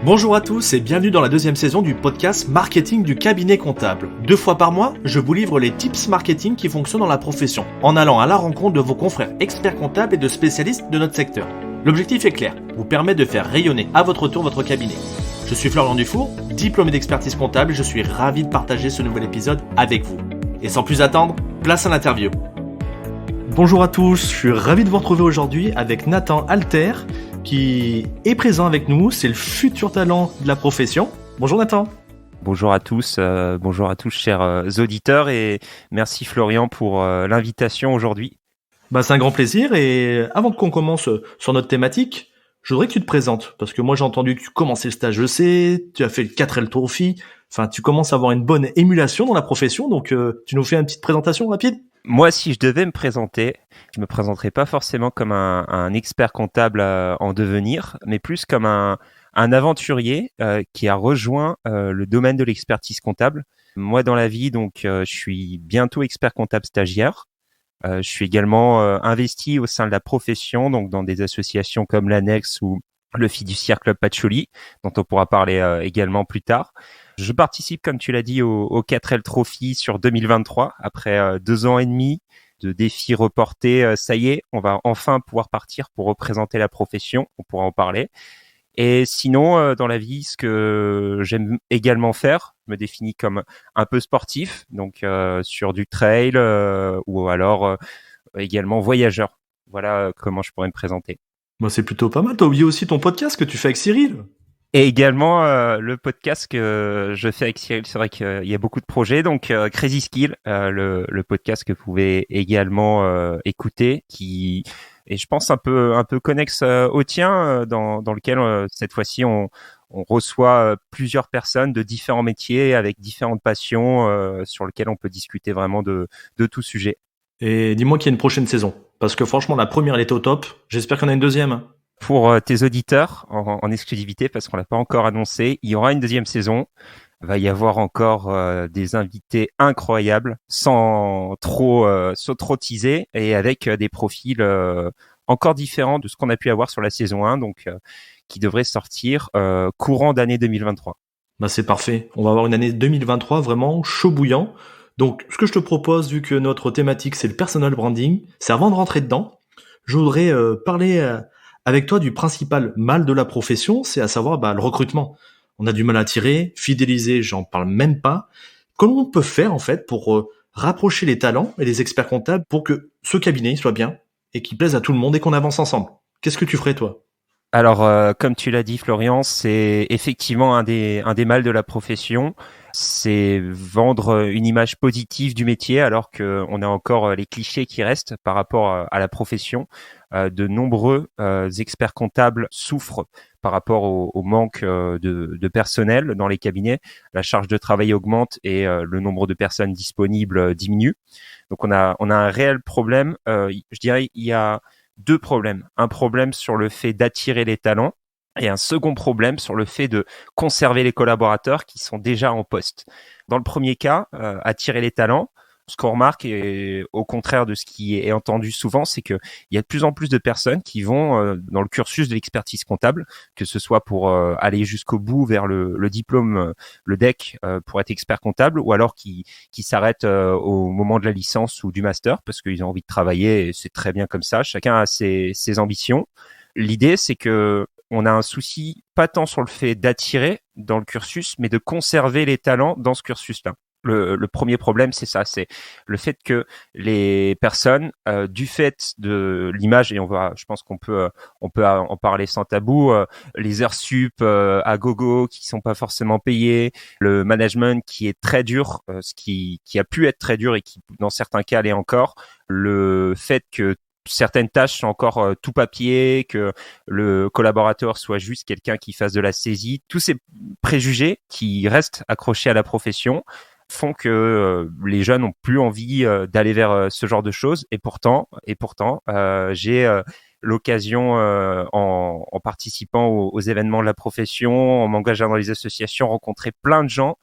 Bonjour à tous et bienvenue dans la deuxième saison du podcast Marketing du cabinet comptable. 2 fois par mois, je vous livre les tips marketing qui fonctionnent dans la profession, en allant à la rencontre de vos confrères experts comptables et de spécialistes de notre secteur. L'objectif est clair, vous permettre de faire rayonner à votre tour votre cabinet. Je suis Florian Dufour, diplômé d'expertise comptable et je suis ravi de partager ce nouvel épisode avec vous. Et sans plus attendre, place à l'interview. Bonjour à tous, je suis ravi de vous retrouver aujourd'hui avec Nathan Alter, qui est présent avec nous, c'est le futur talent de la profession. Bonjour Nathan. Bonjour à tous chers auditeurs et merci Florian pour l'invitation aujourd'hui. C'est un grand plaisir et avant qu'on commence sur notre thématique, je voudrais que tu te présentes parce que moi j'ai entendu que tu commençais le stage EC, tu as fait le 4L Trophy, enfin tu commences à avoir une bonne émulation dans la profession, donc tu nous fais une petite présentation rapide ? Moi, si je devais me présenter, je me présenterais pas forcément comme un expert comptable en devenir, mais plus comme un aventurier qui a rejoint le domaine de l'expertise comptable. Moi, dans la vie, donc, je suis bientôt expert comptable stagiaire. Je suis également investi au sein de la profession, donc dans des associations comme l'Annex ou le Fiduciaire Club Patchouli, dont on pourra parler également plus tard. Je participe, comme tu l'as dit, au 4L Trophy sur 2023. Après 2 ans et demi de défis reportés, ça y est, on va enfin pouvoir partir pour représenter la profession. On pourra en parler. Et sinon, dans la vie, ce que j'aime également faire, je me définis comme un peu sportif, donc sur du trail ou alors également voyageur. Voilà comment je pourrais me présenter. C'est plutôt pas mal, t'as oublié aussi ton podcast que tu fais avec Cyril. Et également le podcast que je fais avec Cyril, c'est vrai qu'il y a beaucoup de projets, donc Crazy Skill, le podcast que vous pouvez également écouter, qui est je pense un peu connexe au tien, dans lequel cette fois-ci on reçoit plusieurs personnes de différents métiers avec différentes passions sur lesquelles on peut discuter vraiment de tout sujet. Et dis-moi qu'il y a une prochaine saison, parce que franchement la première elle était au top, j'espère qu'il y en a une deuxième. Pour tes auditeurs, en exclusivité, parce qu'on l'a pas encore annoncé, il y aura une deuxième saison. Il va y avoir encore des invités incroyables, sans trop teaser, et avec des profils encore différents de ce qu'on a pu avoir sur la saison 1, donc qui devrait sortir courant d'année 2023. C'est parfait, on va avoir une année 2023 vraiment chaud bouillant. Donc ce que je te propose, vu que notre thématique c'est le personal branding, c'est avant de rentrer dedans, je voudrais parler avec toi du principal mal de la profession, c'est à savoir le recrutement. On a du mal à attirer, fidéliser, j'en parle même pas. Comment on peut faire en fait pour rapprocher les talents et les experts comptables pour que ce cabinet soit bien et qu'il plaise à tout le monde et qu'on avance ensemble? Qu'est-ce que tu ferais toi? Alors, comme tu l'as dit, Florian, c'est effectivement un des mâles de la profession. C'est vendre une image positive du métier, alors qu'on a encore les clichés qui restent par rapport à la profession. De nombreux experts comptables souffrent par rapport au manque de personnel dans les cabinets. La charge de travail augmente et le nombre de personnes disponibles diminue. Donc, on a un réel problème. Je dirais, il y a 2 problèmes. Un problème sur le fait d'attirer les talents et un second problème sur le fait de conserver les collaborateurs qui sont déjà en poste. Dans le premier cas, attirer les talents, ce qu'on remarque, et au contraire de ce qui est entendu souvent, c'est qu'il y a de plus en plus de personnes qui vont dans le cursus de l'expertise comptable, que ce soit pour aller jusqu'au bout vers le diplôme, le DEC, pour être expert comptable, ou alors qui s'arrêtent au moment de la licence ou du master, parce qu'ils ont envie de travailler, et c'est très bien comme ça, chacun a ses ambitions. L'idée, c'est que on a un souci pas tant sur le fait d'attirer dans le cursus, mais de conserver les talents dans ce cursus-là. Le premier problème, c'est ça, c'est le fait que les personnes, du fait de l'image, et je pense qu'on peut en parler sans tabou, les heures sup à gogo qui sont pas forcément payées, le management qui est très dur, ce qui a pu être très dur et qui dans certains cas l'est encore, le fait que certaines tâches sont encore tout papier, que le collaborateur soit juste quelqu'un qui fasse de la saisie, tous ces préjugés qui restent accrochés à la profession font que les jeunes n'ont plus envie d'aller vers ce genre de choses. Et pourtant, j'ai l'occasion, en participant aux événements de la profession, en m'engageant dans les associations, rencontrer plein de gens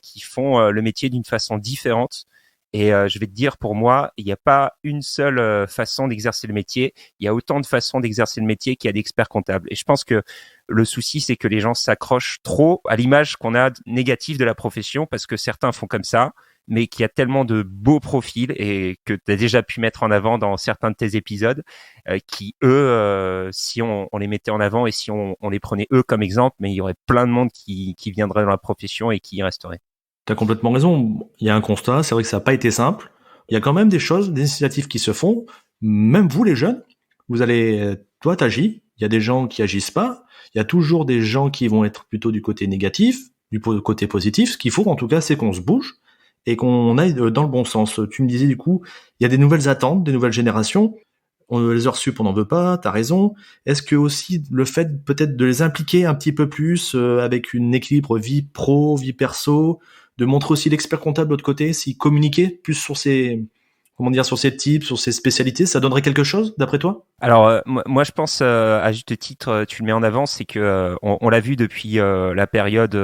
qui font le métier d'une façon différente Et je vais te dire, pour moi, il n'y a pas une seule façon d'exercer le métier. Il y a autant de façons d'exercer le métier qu'il y a d'experts comptables. Et je pense que le souci, c'est que les gens s'accrochent trop à l'image qu'on a négative de la profession parce que certains font comme ça, mais qu'il y a tellement de beaux profils et que tu as déjà pu mettre en avant dans certains de tes épisodes qui, eux, si on les mettait en avant et si on les prenait eux comme exemple, mais il y aurait plein de monde qui viendrait dans la profession et qui y resterait. T'as complètement raison. Il y a un constat, c'est vrai que ça n'a pas été simple. Il y a quand même des choses, des initiatives qui se font. Même vous, les jeunes, vous allez, toi, t'agis. Il y a des gens qui agissent pas. Il y a toujours des gens qui vont être plutôt du côté négatif, côté positif. Ce qu'il faut, en tout cas, c'est qu'on se bouge et qu'on aille dans le bon sens. Tu me disais, du coup, il y a des nouvelles attentes, des nouvelles générations. Les heures sup, on n'en veut pas, t'as raison. Est-ce que aussi le fait peut-être de les impliquer un petit peu plus avec une équilibre vie pro, vie perso, de montrer aussi l'expert comptable de l'autre côté, s'il communiquait plus sur ses, comment dire, sur ses types, sur ses spécialités, ça donnerait quelque chose d'après toi? Alors moi je pense à juste titre tu le mets en avant, c'est que on l'a vu depuis la période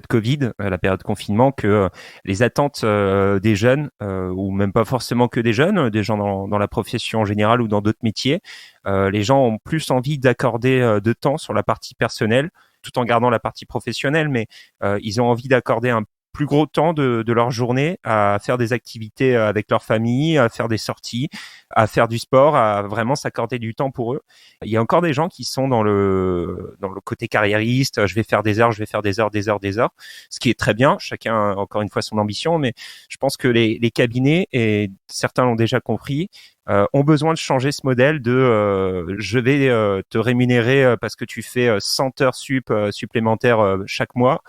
Covid, la période confinement, que les attentes des jeunes ou même pas forcément que des gens dans la profession en général ou dans d'autres métiers, les gens ont plus envie d'accorder de temps sur la partie personnelle tout en gardant la partie professionnelle, mais ils ont envie d'accorder un plus gros temps de leur journée à faire des activités avec leur famille, à faire des sorties, à faire du sport, à vraiment s'accorder du temps pour eux. Il y a encore des gens qui sont dans le côté carriériste, je vais faire des heures, je vais faire des heures, des heures, des heures, ce qui est très bien, chacun a encore une fois son ambition, mais je pense que les cabinets, et certains l'ont déjà compris, ont besoin de changer ce modèle de je vais te rémunérer parce que tu fais 100 heures supplémentaires chaque mois.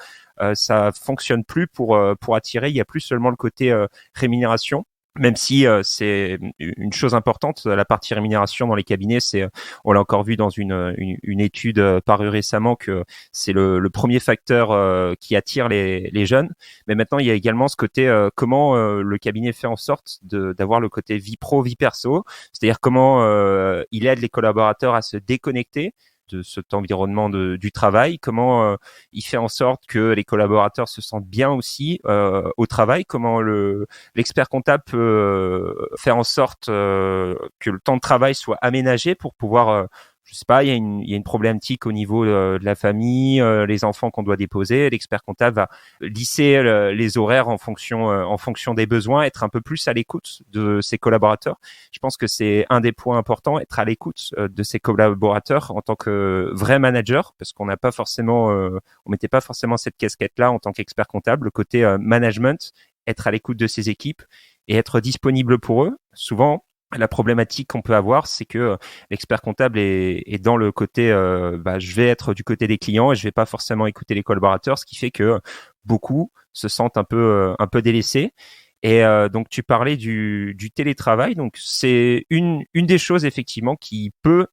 Ça fonctionne plus pour attirer. Il y a plus seulement le côté rémunération. Même si c'est une chose importante, la partie rémunération dans les cabinets, on l'a encore vu dans une étude parue récemment que c'est le premier facteur qui attire les jeunes. Mais maintenant, il y a également ce côté comment le cabinet fait en sorte d'avoir le côté vie pro, vie perso, c'est-à-dire comment il aide les collaborateurs à se déconnecter de cet environnement du travail, comment il fait en sorte que les collaborateurs se sentent bien aussi au travail, comment l'expert comptable peut faire en sorte que le temps de travail soit aménagé pour pouvoir je sais pas, il y a une problématique au niveau de la famille, les enfants qu'on doit déposer. L'expert comptable va lisser les horaires en fonction des besoins, être un peu plus à l'écoute de ses collaborateurs. Je pense que c'est un des points importants, être à l'écoute de ses collaborateurs en tant que vrai manager, parce qu'on n'a pas forcément, on mettait pas forcément cette casquette-là en tant qu'expert comptable. Le côté management, être à l'écoute de ses équipes et être disponible pour eux. Souvent, la problématique qu'on peut avoir, c'est que l'expert comptable est dans le côté, je vais être du côté des clients et je vais pas forcément écouter les collaborateurs, ce qui fait que beaucoup se sentent un peu délaissés. Et donc tu parlais du télétravail, donc c'est une des choses effectivement qui peut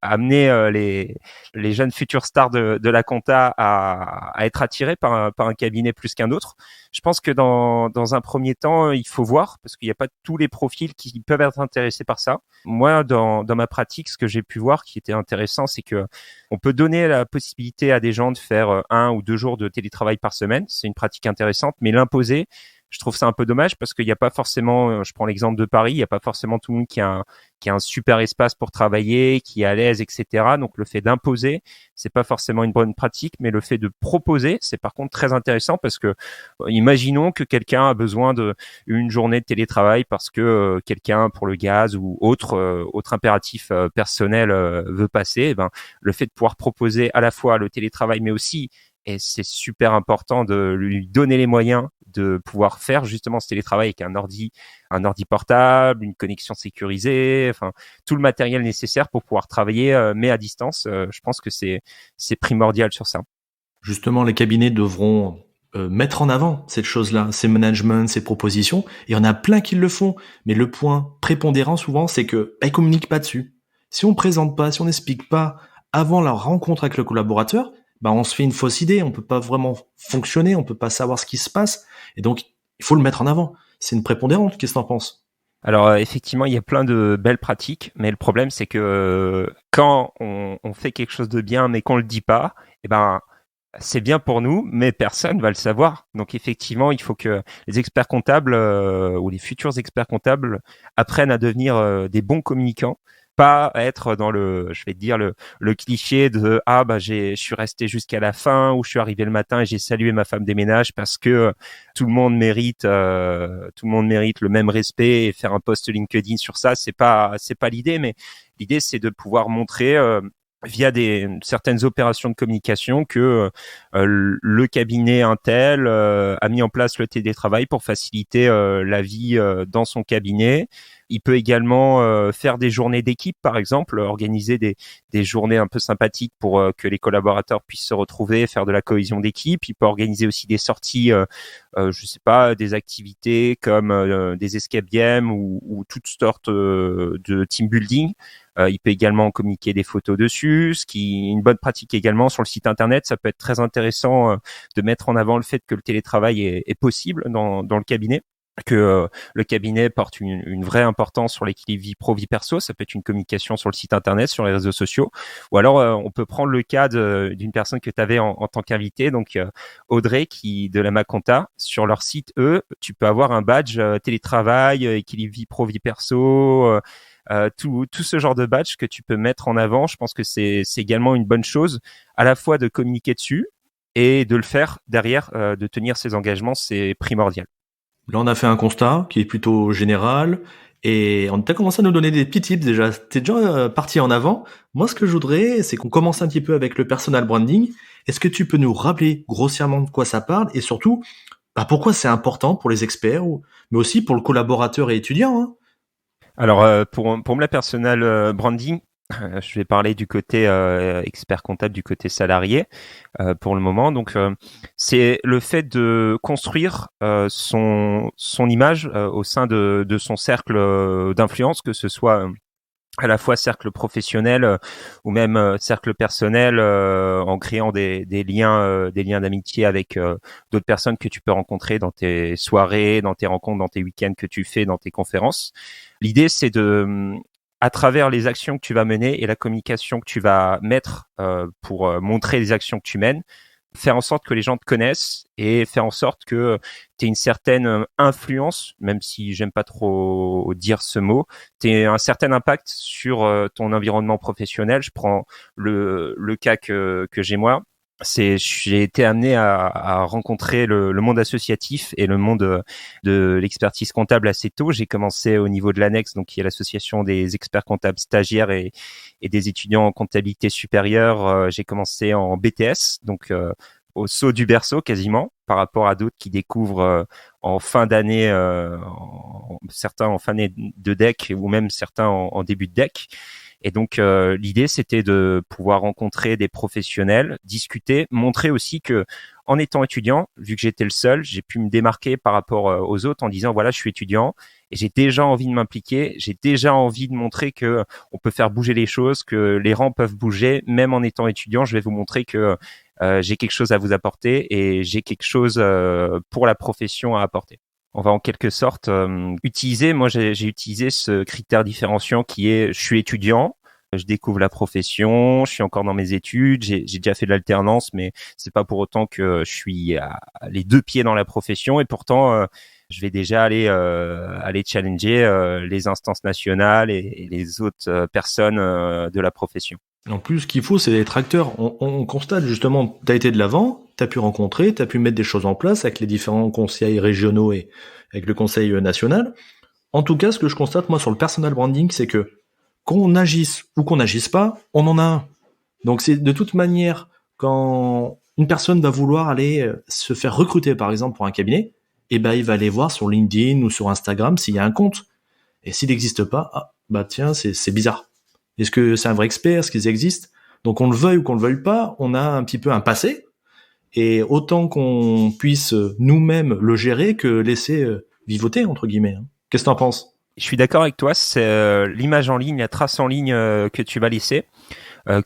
amener les jeunes futurs stars de la compta à être attirés par un cabinet plus qu'un autre. Je pense que dans un premier temps, il faut voir parce qu'il n'y a pas tous les profils qui peuvent être intéressés par ça. Moi, dans ma pratique, ce que j'ai pu voir qui était intéressant, c'est que on peut donner la possibilité à des gens de faire 1 ou 2 jours de télétravail par semaine. C'est une pratique intéressante, mais l'imposer, je trouve ça un peu dommage parce qu'il n'y a pas forcément, je prends l'exemple de Paris, il n'y a pas forcément tout le monde qui a un super espace pour travailler, qui est à l'aise, etc. Donc le fait d'imposer, c'est pas forcément une bonne pratique, mais le fait de proposer, c'est par contre très intéressant parce que imaginons que quelqu'un a besoin de une journée de télétravail parce que quelqu'un pour le gaz ou autre impératif personnel veut passer. Eh ben le fait de pouvoir proposer à la fois le télétravail, mais aussi et c'est super important de lui donner les moyens de pouvoir faire justement ce télétravail avec un ordi portable, une connexion sécurisée, enfin tout le matériel nécessaire pour pouvoir travailler, mais à distance. Je pense que c'est primordial sur ça. Justement, les cabinets devront mettre en avant cette chose-là, ces managements, ces propositions. Et il y en a plein qui le font. Mais le point prépondérant souvent, c'est que ils communiquent pas dessus. Si on présente pas, si on n'explique pas avant la rencontre avec le collaborateur, on se fait une fausse idée. On peut pas vraiment fonctionner, on peut pas savoir ce qui se passe. Et donc, il faut le mettre en avant. C'est une prépondérante. Qu'est-ce que t'en penses? Alors effectivement, il y a plein de belles pratiques, mais le problème c'est que quand on fait quelque chose de bien mais qu'on le dit pas, eh ben C'est bien pour nous, mais personne va le savoir. Donc effectivement, il faut que les experts comptables ou les futurs experts comptables apprennent à devenir des bons communicants, pas à être dans je vais te dire le cliché de ah bah je suis resté jusqu'à la fin ou je suis arrivé le matin et j'ai salué ma femme des ménages parce que tout le monde mérite le même respect et faire un post LinkedIn sur ça, c'est pas l'idée, mais l'idée c'est de pouvoir montrer via certaines opérations de communication que le cabinet Intel a mis en place le télétravail pour faciliter la vie dans son cabinet. Il peut également faire des journées d'équipe, par exemple, organiser des journées un peu sympathiques pour que les collaborateurs puissent se retrouver, faire de la cohésion d'équipe. Il peut organiser aussi des sorties, je sais pas, des activités comme des escape games ou toutes sortes de team building. Il peut également communiquer des photos dessus, ce qui est une bonne pratique également sur le site internet. Ça peut être très intéressant de mettre en avant le fait que le télétravail est possible dans le cabinet, que le cabinet porte une vraie importance sur l'équilibre vie pro vie perso. Ça peut être une communication sur le site internet, sur les réseaux sociaux, ou alors on peut prendre le cas d'une personne que tu avais en tant qu'invité, donc Audrey qui de la Maconta. Sur leur site, tu peux avoir un badge télétravail, équilibre vie pro vie perso. Tout ce genre de badge que tu peux mettre en avant, je pense que c'est également une bonne chose, à la fois de communiquer dessus et de le faire derrière, de tenir ses engagements, c'est primordial. Là, on a fait un constat qui est plutôt général et on a commencé à nous donner des petits tips déjà. T'es déjà parti en avant. Moi, ce que je voudrais, c'est qu'on commence un petit peu avec le personal branding. Est-ce que tu peux nous rappeler grossièrement de quoi ça parle et surtout, pourquoi c'est important pour les experts, mais aussi pour le collaborateur et étudiant, hein? Alors pour la personal branding, je vais parler du côté expert comptable, du côté salarié pour le moment. Donc c'est le fait de construire son image au sein de son cercle d'influence, que ce soit à la fois cercle professionnel ou même cercle personnel, en créant des liens d'amitié avec d'autres personnes que tu peux rencontrer dans tes soirées, dans tes rencontres, dans tes week-ends que tu fais, dans tes conférences. L'idée, c'est à travers les actions que tu vas mener et la communication que tu vas mettre pour montrer les actions que tu mènes, faire en sorte que les gens te connaissent et faire en sorte que tu aies une certaine influence, même si j'aime pas trop dire ce mot, tu aies un certain impact sur ton environnement professionnel. Je prends le cas que j'ai moi. J'ai été amené à rencontrer le monde associatif et le monde de l'expertise comptable assez tôt. J'ai commencé au niveau de l'ANEX, donc qui est l'association des experts comptables stagiaires et des étudiants en comptabilité supérieure. J'ai commencé en BTS, donc au saut du berceau quasiment, par rapport à d'autres qui découvrent en fin d'année, certains en fin d'année de DEC ou même certains en début de DEC. Et donc l'idée, c'était de pouvoir rencontrer des professionnels, discuter, montrer aussi que en étant étudiant, vu que j'étais le seul, j'ai pu me démarquer par rapport aux autres en disant voilà, je suis étudiant et j'ai déjà envie de m'impliquer, j'ai déjà envie de montrer que on peut faire bouger les choses, que les rangs peuvent bouger, même en étant étudiant. Je vais vous montrer que j'ai quelque chose à vous apporter et j'ai quelque chose pour la profession à apporter. On va en quelque sorte utiliser, moi j'ai utilisé ce critère différenciant qui est je suis étudiant, je découvre la profession, je suis encore dans mes études, j'ai déjà fait de l'alternance, mais c'est pas pour autant que je suis les deux pieds dans la profession et pourtant je vais déjà aller challenger les instances nationales et les autres personnes de la profession. En plus, ce qu'il faut, c'est être acteur. On constate justement, tu as été de l'avant, tu as pu rencontrer, tu as pu mettre des choses en place avec les différents conseils régionaux et avec le conseil national. En tout cas, ce que je constate, moi, sur le personal branding, c'est que qu'on agisse ou qu'on n'agisse pas, on en a un. Donc, c'est de toute manière, quand une personne va vouloir aller se faire recruter, par exemple, pour un cabinet, eh ben, il va aller voir sur LinkedIn ou sur Instagram s'il y a un compte. Et s'il n'existe pas, tiens, c'est bizarre. Est-ce que c'est un vrai expert? Est-ce qu'ils existent? Donc, on le veuille ou qu'on le veuille pas, on a un petit peu un passé. Et autant qu'on puisse nous-mêmes le gérer que laisser vivoter, entre guillemets. Qu'est-ce que t'en penses? Je suis d'accord avec toi, c'est l'image en ligne, la trace en ligne que tu vas laisser.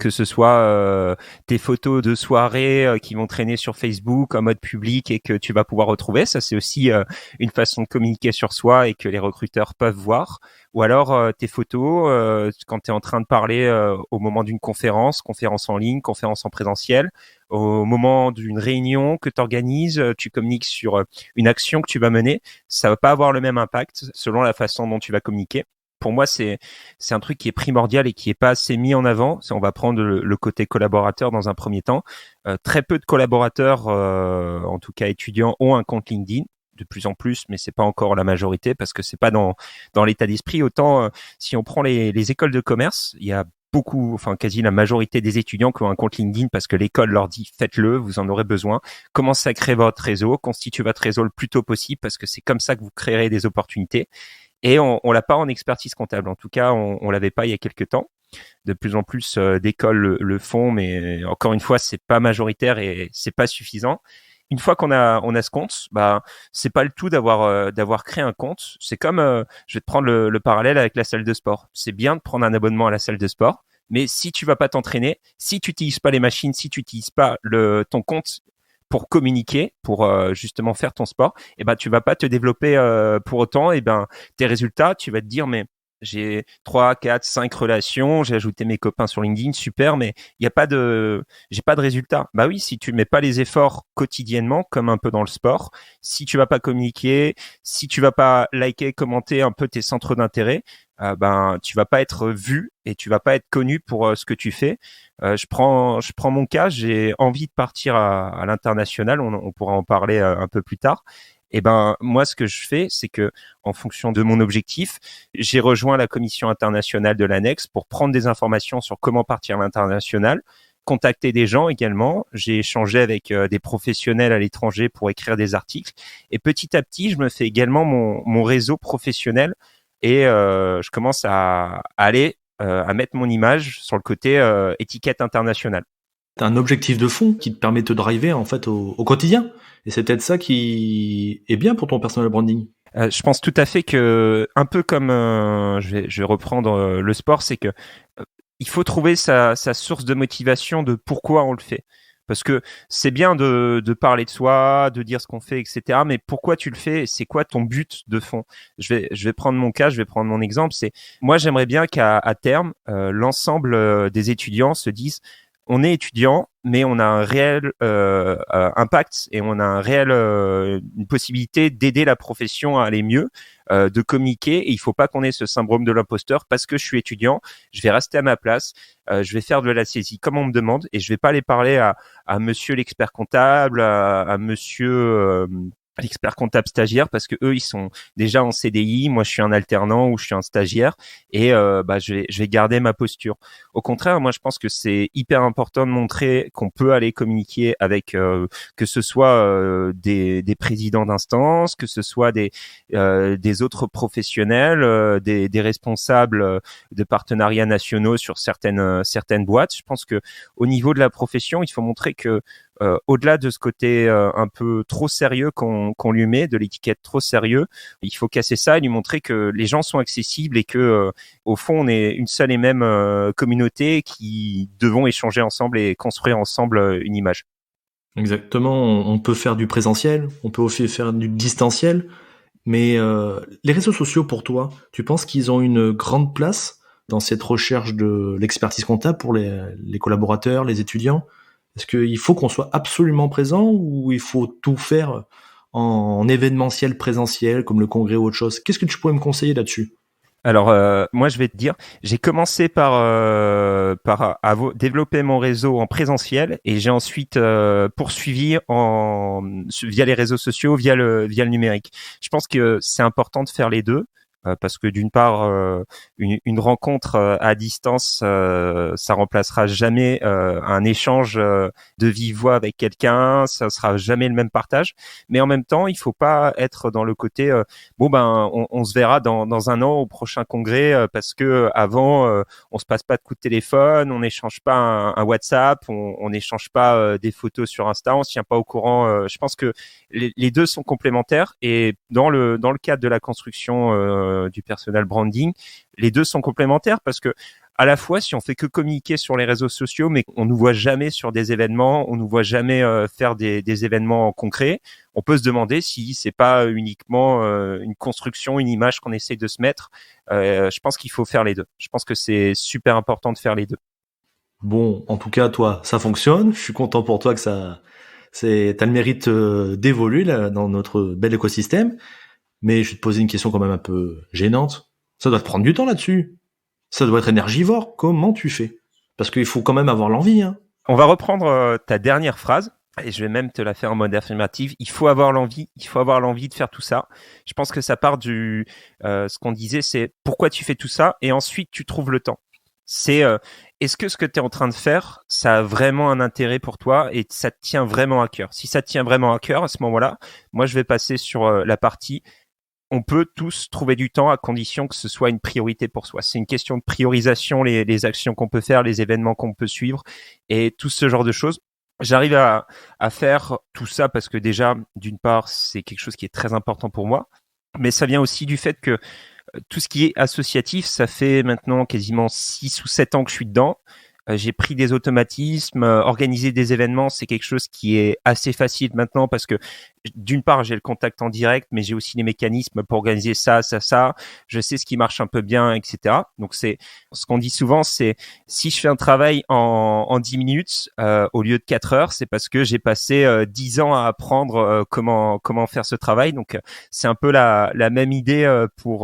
Que ce soit tes photos de soirée qui vont traîner sur Facebook en mode public et que tu vas pouvoir retrouver. Ça, c'est aussi une façon de communiquer sur soi et que les recruteurs peuvent voir. Ou alors tes photos quand tu es en train de parler au moment d'une conférence en ligne, conférence en présentiel, au moment d'une réunion que tu organises, tu communiques sur une action que tu vas mener, ça va pas avoir le même impact selon la façon dont tu vas communiquer. Pour moi, c'est un truc qui est primordial et qui est pas assez mis en avant. On va prendre le côté collaborateur dans un premier temps. Très peu de collaborateurs, en tout cas étudiants, ont un compte LinkedIn. De plus en plus, mais c'est pas encore la majorité parce que c'est pas dans l'état d'esprit. Autant si on prend les écoles de commerce, il y a beaucoup, enfin quasi la majorité des étudiants qui ont un compte LinkedIn parce que l'école leur dit faites-le, vous en aurez besoin. Commencez à créer votre réseau, constituez votre réseau le plus tôt possible parce que c'est comme ça que vous créerez des opportunités. Et on l'a pas en expertise comptable. En tout cas, on l'avait pas il y a quelques temps. De plus en plus d'écoles le font, mais encore une fois, c'est pas majoritaire et c'est pas suffisant. Une fois qu'on a ce compte, bah c'est pas le tout d'avoir créé un compte. C'est comme je vais te prendre le parallèle avec la salle de sport. C'est bien de prendre un abonnement à la salle de sport, mais si tu vas pas t'entraîner, si tu utilises pas les machines, si tu utilises pas ton compte pour communiquer, pour justement faire ton sport, et ben tu vas pas te développer pour autant. Et ben tes résultats, tu vas te dire mais j'ai 3, 4, 5 relations, j'ai ajouté mes copains sur LinkedIn, super, mais il y a pas de j'ai pas de résultats. Bah oui, si tu mets pas les efforts quotidiennement comme un peu dans le sport, si tu vas pas communiquer, si tu vas pas liker, commenter un peu tes centres d'intérêt, ben tu vas pas être vu et tu vas pas être connu pour ce que tu fais. Je prends mon cas, j'ai envie de partir à l'international, on pourra en parler un peu plus tard. Et ben moi ce que je fais, c'est que en fonction de mon objectif, j'ai rejoint la commission internationale de l'annexe pour prendre des informations sur comment partir à l'international, contacter des gens également. J'ai échangé avec des professionnels à l'étranger pour écrire des articles. Et petit à petit, je me fais également mon réseau professionnel et je commence à aller à mettre mon image sur le côté étiquette internationale. T'as un objectif de fond qui te permet de te driver en fait au quotidien. Et c'est peut-être ça qui est bien pour ton personal branding. Je pense tout à fait que, un peu comme je vais reprendre le sport, c'est que il faut trouver sa source de motivation de pourquoi on le fait. Parce que c'est bien de parler de soi, de dire ce qu'on fait, etc. Mais pourquoi tu le fais? C'est quoi ton but de fond? Je vais prendre mon cas, je vais prendre mon exemple. C'est moi, j'aimerais bien qu'à terme, l'ensemble des étudiants se disent on est étudiant, mais on a un réel impact et on a une possibilité d'aider la profession à aller mieux, de communiquer. Et il faut pas qu'on ait ce syndrome de l'imposteur parce que je suis étudiant, je vais rester à ma place, je vais faire de la saisie comme on me demande et je vais pas aller parler à monsieur l'expert comptable, à monsieur l'expert comptable stagiaire parce que eux ils sont déjà en CDI, moi je suis un alternant ou je suis un stagiaire et bah je vais garder ma posture. Au contraire, moi je pense que c'est hyper important de montrer qu'on peut aller communiquer avec que ce soit des présidents d'instances, que ce soit des autres professionnels, des responsables de partenariats nationaux sur certaines boîtes. Je pense que au niveau de la profession, il faut montrer que au-delà de ce côté un peu trop sérieux qu'on lui met, de l'étiquette trop sérieux, il faut casser ça et lui montrer que les gens sont accessibles et que au fond on est une seule et même communauté qui devons échanger ensemble et construire ensemble une image. Exactement, on peut faire du présentiel, on peut aussi faire du distanciel, mais les réseaux sociaux pour toi, tu penses qu'ils ont une grande place dans cette recherche de l'expertise comptable pour les collaborateurs, les étudiants? Est-ce qu'il faut qu'on soit absolument présent ou il faut tout faire en événementiel présentiel comme le congrès ou autre chose? Qu'est-ce que tu pourrais me conseiller là-dessus? Alors moi je vais te dire, j'ai commencé par développer mon réseau en présentiel et j'ai ensuite poursuivi via les réseaux sociaux, via le numérique. Je pense que c'est important de faire les deux. Parce que d'une part, une rencontre à distance, ça remplacera jamais un échange de vive voix avec quelqu'un, ça sera jamais le même partage. Mais en même temps, il faut pas être dans le côté bon ben on se verra dans un an au prochain congrès parce que avant on se passe pas de coups de téléphone, on n'échange pas un WhatsApp, on n'échange pas des photos sur Insta, on se tient pas au courant. Je pense que les deux sont complémentaires et dans le cadre de la construction du personal branding, les deux sont complémentaires parce que à la fois si on fait que communiquer sur les réseaux sociaux mais on nous voit jamais sur des événements, on nous voit jamais faire des événements concrets, on peut se demander si c'est pas uniquement une construction, une image qu'on essaie de se mettre. Je pense qu'il faut faire les deux. Je pense que c'est super important de faire les deux. Bon, en tout cas, toi, ça fonctionne. Je suis content pour toi que t'as le mérite d'évoluer là, dans notre bel écosystème. Mais je vais te poser une question quand même un peu gênante. Ça doit te prendre du temps là-dessus. Ça doit être énergivore. Comment tu fais? Parce qu'il faut quand même avoir l'envie, hein. On va reprendre ta dernière phrase. Et je vais même te la faire en mode affirmatif. Il faut avoir l'envie. Il faut avoir l'envie de faire tout ça. Je pense que ça part ce qu'on disait, c'est pourquoi tu fais tout ça, et ensuite tu trouves le temps. C'est est-ce que ce que tu es en train de faire, ça a vraiment un intérêt pour toi et ça te tient vraiment à cœur. Si ça te tient vraiment à cœur, à ce moment-là, moi je vais passer sur la partie. On peut tous trouver du temps à condition que ce soit une priorité pour soi. C'est une question de priorisation, les actions qu'on peut faire, les événements qu'on peut suivre et tout ce genre de choses. J'arrive à faire tout ça parce que déjà, d'une part, c'est quelque chose qui est très important pour moi, mais ça vient aussi du fait que tout ce qui est associatif, ça fait maintenant quasiment 6 ou 7 ans que je suis dedans. J'ai pris des automatismes, organiser des événements, c'est quelque chose qui est assez facile maintenant parce que d'une part, j'ai le contact en direct, mais j'ai aussi les mécanismes pour organiser ça. Je sais ce qui marche un peu bien, etc. Donc c'est ce qu'on dit souvent, c'est si je fais un travail en 10 minutes au lieu de 4 heures, c'est parce que j'ai passé 10 ans à apprendre comment faire ce travail. Donc c'est un peu la même idée pour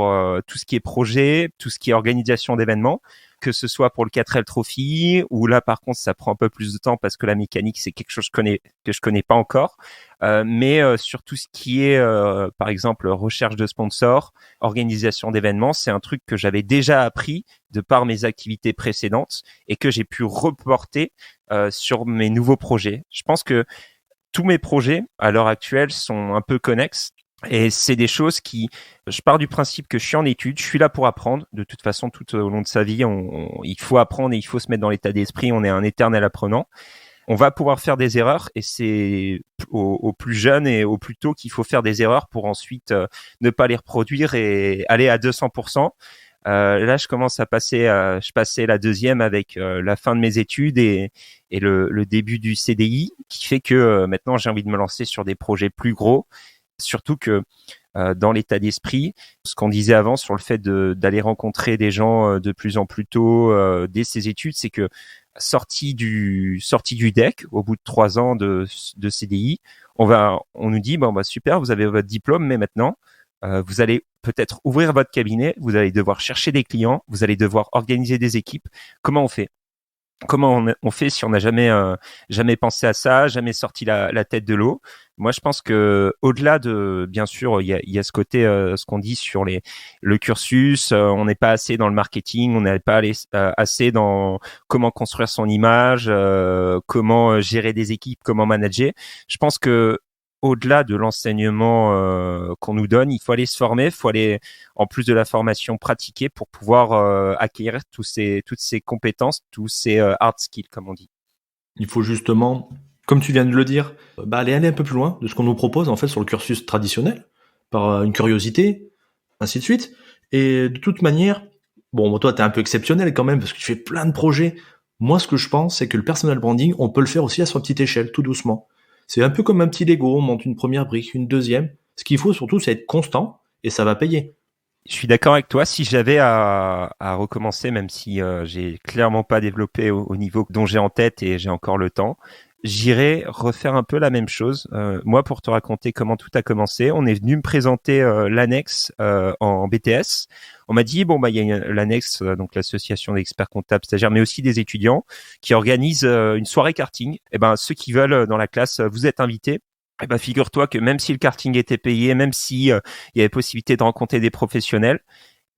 tout ce qui est projet, tout ce qui est organisation d'événements, que ce soit pour le 4L Trophy, où là par contre ça prend un peu plus de temps parce que la mécanique c'est quelque chose que je connais pas encore, mais sur tout ce qui est par exemple recherche de sponsors, organisation d'événements, c'est un truc que j'avais déjà appris de par mes activités précédentes et que j'ai pu reporter sur mes nouveaux projets. Je pense que tous mes projets à l'heure actuelle sont un peu connexes. Et c'est des choses je pars du principe que je suis en études, je suis là pour apprendre. De toute façon, tout au long de sa vie, il faut apprendre et il faut se mettre dans l'état d'esprit. On est un éternel apprenant. On va pouvoir faire des erreurs et c'est aux plus jeunes et aux plus tôt qu'il faut faire des erreurs pour ensuite ne pas les reproduire et aller à 200%. Là, je passais la deuxième avec la fin de mes études et le début du CDI, qui fait que maintenant j'ai envie de me lancer sur des projets plus gros. Surtout que dans l'état d'esprit, ce qu'on disait avant sur le fait d'aller rencontrer des gens de plus en plus tôt dès ses études, c'est que sorti du deck, au bout de 3 ans de CDI, on nous dit bon bah super, vous avez votre diplôme, mais maintenant vous allez peut-être ouvrir votre cabinet, vous allez devoir chercher des clients, vous allez devoir organiser des équipes. Comment on fait? Comment on fait si on n'a jamais pensé à ça, jamais sorti la tête de l'eau? Moi, je pense que au-delà de, bien sûr, il y a ce côté, ce qu'on dit sur le cursus, on n'est pas assez dans le marketing, on n'est pas assez dans comment construire son image, comment gérer des équipes, comment manager. Je pense que au-delà de l'enseignement qu'on nous donne, il faut aller se former, il faut aller, en plus de la formation, pratiquer pour pouvoir acquérir toutes ces compétences, tous ces hard skills, comme on dit. Il faut justement, comme tu viens de le dire, aller un peu plus loin de ce qu'on nous propose en fait sur le cursus traditionnel, par une curiosité, ainsi de suite. Et de toute manière, bon, toi t'es un peu exceptionnel quand même parce que tu fais plein de projets. Moi, ce que je pense, c'est que le personal branding, on peut le faire aussi à sa petite échelle, tout doucement. C'est un peu comme un petit Lego, on monte une première brique, une deuxième. Ce qu'il faut surtout, c'est être constant et ça va payer. Je suis d'accord avec toi. Si j'avais à recommencer, même si j'ai clairement pas développé au niveau dont j'ai en tête et j'ai encore le temps, j'irais refaire un peu la même chose. Moi, pour te raconter comment tout a commencé, on est venu me présenter l'annexe en BTS. On m'a dit bon bah il y a l'annexe, donc l'association d'experts comptables stagiaires, mais aussi des étudiants qui organisent une soirée karting. Et ben ceux qui veulent dans la classe, vous êtes invités. Eh ben, figure-toi que même si le karting était payé, même si il y avait possibilité de rencontrer des professionnels,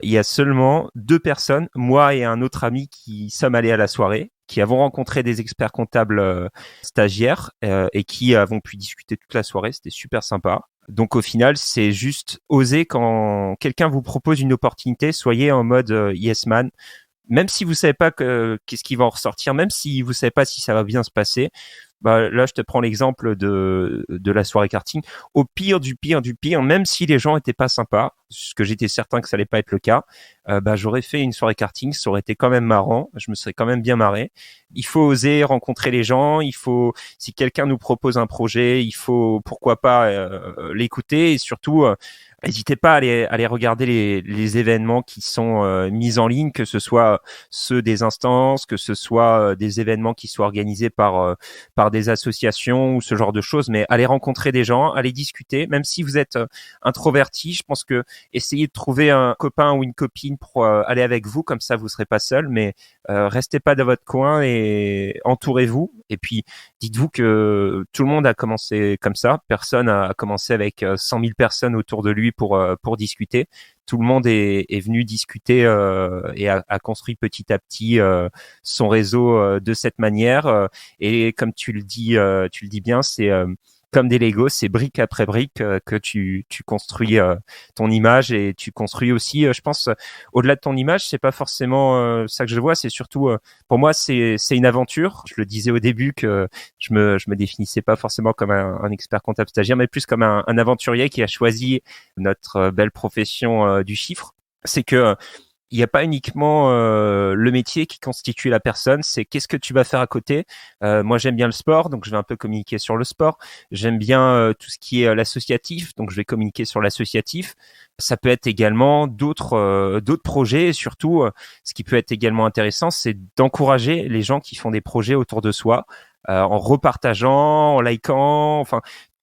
il y a seulement 2 personnes, moi et un autre ami, qui sommes allés à la soirée, qui avons rencontré des experts comptables stagiaires et qui avons pu discuter toute la soirée. C'était super sympa. Donc au final, c'est juste oser quand quelqu'un vous propose une opportunité, soyez en mode yes man. Même si vous savez pas qu'est-ce qui va en ressortir, même si vous savez pas si ça va bien se passer, bah là je te prends l'exemple de la soirée karting. Au pire du pire, même si les gens étaient pas sympas, ce que j'étais certain que ça allait pas être le cas, bah j'aurais fait une soirée karting, ça aurait été quand même marrant, je me serais quand même bien marré. Il faut oser rencontrer les gens, si quelqu'un nous propose un projet, il faut pourquoi pas l'écouter et surtout n'hésitez pas à aller regarder les événements qui sont mis en ligne, que ce soit ceux des instances, que ce soit des événements qui soient organisés par des associations ou ce genre de choses. Mais allez rencontrer des gens, allez discuter. Même si vous êtes introverti, je pense que essayez de trouver un copain ou une copine pour aller avec vous, comme ça vous serez pas seul. Mais restez pas dans votre coin et entourez-vous. Et puis dites-vous que tout le monde a commencé comme ça. Personne a commencé avec 100 000 personnes autour de lui pour discuter. Tout le monde est venu discuter et a construit petit à petit son réseau de cette manière. Et comme tu le dis bien, c'est comme des Legos, c'est brique après brique que tu construis ton image et tu construis aussi, je pense, au-delà de ton image, c'est pas forcément ça que je vois, c'est surtout, pour moi, c'est une aventure. Je le disais au début que je me définissais pas forcément comme un expert comptable stagiaire, mais plus comme un aventurier qui a choisi notre belle profession du chiffre. C'est que il n'y a pas uniquement le métier qui constitue la personne, c'est qu'est-ce que tu vas faire à côté. Moi, j'aime bien le sport, donc je vais un peu communiquer sur le sport. J'aime bien tout ce qui est l'associatif, donc je vais communiquer sur l'associatif. Ça peut être également d'autres projets, et surtout, ce qui peut être également intéressant, c'est d'encourager les gens qui font des projets autour de soi, en repartageant, en likant, enfin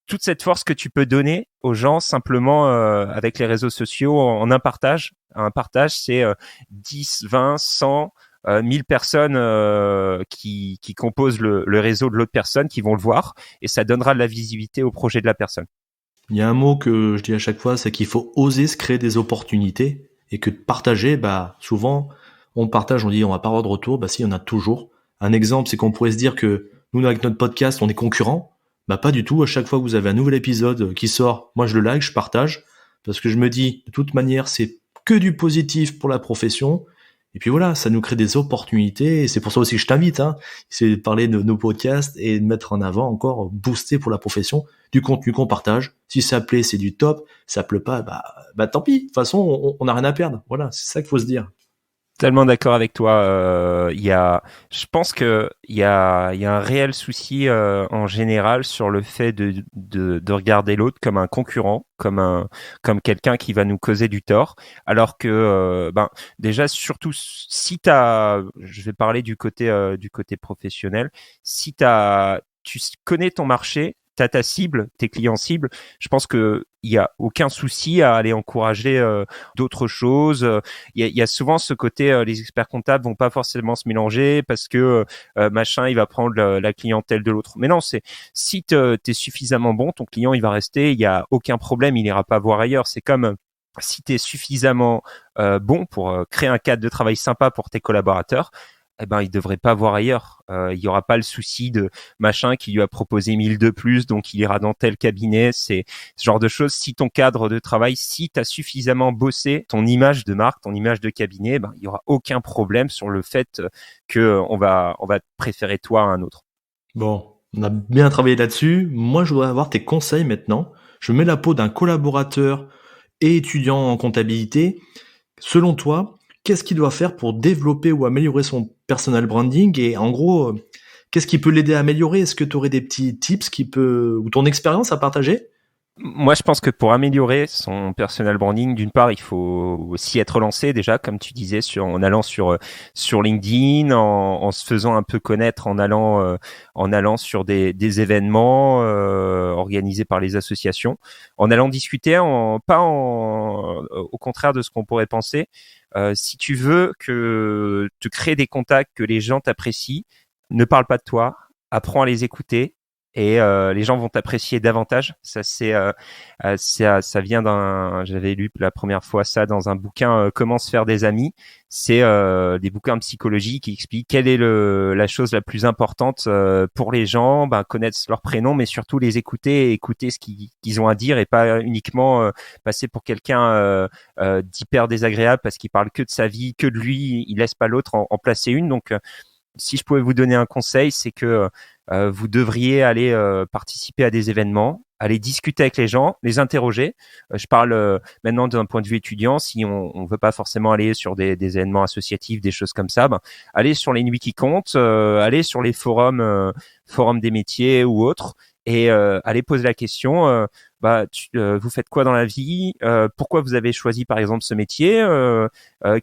toute cette force que tu peux donner aux gens simplement avec les réseaux sociaux en un partage. Un partage, c'est 10, 20, 100, 1000 personnes qui composent le réseau de l'autre personne qui vont le voir et ça donnera de la visibilité au projet de la personne. Il y a un mot que je dis à chaque fois, c'est qu'il faut oser se créer des opportunités et que de partager, souvent, on partage, on dit on va pas avoir de retour, si, il y en a toujours. Un exemple, c'est qu'on pourrait se dire que nous, avec notre podcast, on est concurrents. Pas du tout. À chaque fois que vous avez un nouvel épisode qui sort, moi je le like, je partage, parce que je me dis, de toute manière, c'est que du positif pour la profession. Et puis voilà, ça nous crée des opportunités. Et c'est pour ça aussi que je t'invite, c'est de parler de nos podcasts et de mettre en avant encore, booster pour la profession, du contenu qu'on partage. Si ça plaît, c'est du top. Ça plaît pas, tant pis. De toute façon, on n'a rien à perdre. Voilà, c'est ça qu'il faut se dire. Tellement d'accord avec toi. Je pense que il y a un réel souci en général sur le fait de regarder l'autre comme un concurrent, comme quelqu'un qui va nous causer du tort, alors que déjà surtout si je vais parler du côté professionnel, si tu connais ton marché, t'as ta cible, tes clients cibles, je pense que il y a aucun souci à aller encourager d'autres choses. Il y a souvent ce côté, les experts comptables vont pas forcément se mélanger parce que machin, il va prendre la clientèle de l'autre. Mais non, c'est si t'es suffisamment bon, ton client il va rester, il y a aucun problème, il ira pas voir ailleurs. C'est comme si tu es suffisamment bon pour créer un cadre de travail sympa pour tes collaborateurs, il devrait pas voir ailleurs. Il y aura pas le souci de machin qui lui a proposé 1000 de plus, donc il ira dans tel cabinet. C'est ce genre de choses. Si ton cadre de travail, si tu as suffisamment bossé ton image de marque, ton image de cabinet, il y aura aucun problème sur le fait que on va te préférer toi à un autre. Bon, on a bien travaillé là-dessus. Moi, je voudrais avoir tes conseils maintenant. Je mets la peau d'un collaborateur et étudiant en comptabilité. Selon toi, qu'est-ce qu'il doit faire pour développer ou améliorer son personal branding et en gros, qu'est-ce qui peut l'aider à améliorer? Est-ce que tu aurais des petits tips ou ton expérience à partager? Moi, je pense que pour améliorer son personal branding, d'une part, il faut aussi être lancé déjà, comme tu disais, en allant sur LinkedIn, en se faisant un peu connaître, en allant sur des événements organisés par les associations, en allant discuter, au contraire de ce qu'on pourrait penser. Si tu veux que te créer des contacts, que les gens t'apprécient, ne parle pas de toi, apprends à les écouter. Et les gens vont t'apprécier davantage. Ça vient j'avais lu la première fois ça dans un bouquin Comment se faire des amis. C'est des bouquins de psychologie qui expliquent quelle est la chose la plus importante pour les gens, connaître leur prénom, mais surtout les écouter et écouter ce qu'ils ont à dire et pas uniquement passer pour quelqu'un d'hyper désagréable parce qu'il parle que de sa vie, que de lui, il laisse pas l'autre en placer une. Donc si je pouvais vous donner un conseil, c'est que vous devriez aller participer à des événements, aller discuter avec les gens, les interroger. Je parle maintenant d'un point de vue étudiant. Si on veut pas forcément aller sur des événements associatifs, des choses comme ça, aller sur les nuits qui comptent, aller sur les forums des métiers ou autres, et aller poser la question. vous faites quoi dans la vie, pourquoi vous avez choisi par exemple ce métier,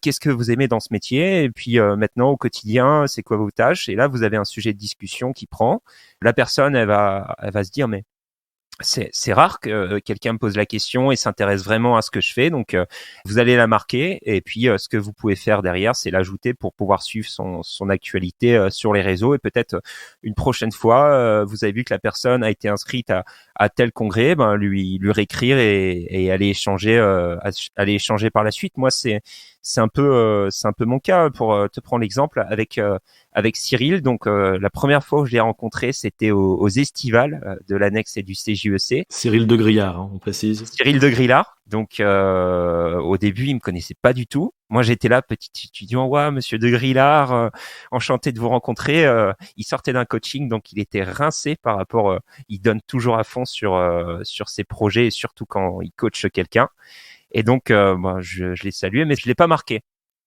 qu'est-ce que vous aimez dans ce métier, et puis maintenant au quotidien, c'est quoi vos tâches. Et là, vous avez un sujet de discussion qui prend. La personne, elle va se dire, mais c'est rare que quelqu'un me pose la question et s'intéresse vraiment à ce que je fais. Donc, vous allez la marquer. Et puis, ce que vous pouvez faire derrière, c'est l'ajouter pour pouvoir suivre son actualité sur les réseaux. Et peut-être une prochaine fois, vous avez vu que la personne a été inscrite à tel congrès, ben lui réécrire et aller échanger par la suite. Moi, c'est un peu mon cas pour te prendre l'exemple avec Cyril. Donc, la première fois où je l'ai rencontré, c'était aux estivales de l'annexe et du CJEC. Cyril de Grillard, hein, on précise. Cyril de Grillard. Donc, au début, il me connaissait pas du tout. Moi, j'étais là, petit étudiant. Ouah, monsieur de Grillard, enchanté de vous rencontrer. Il sortait d'un coaching, donc il était rincé par rapport. Il donne toujours à fond sur ses projets, et surtout quand il coach quelqu'un. Et donc, je l'ai salué, mais je l'ai pas marqué.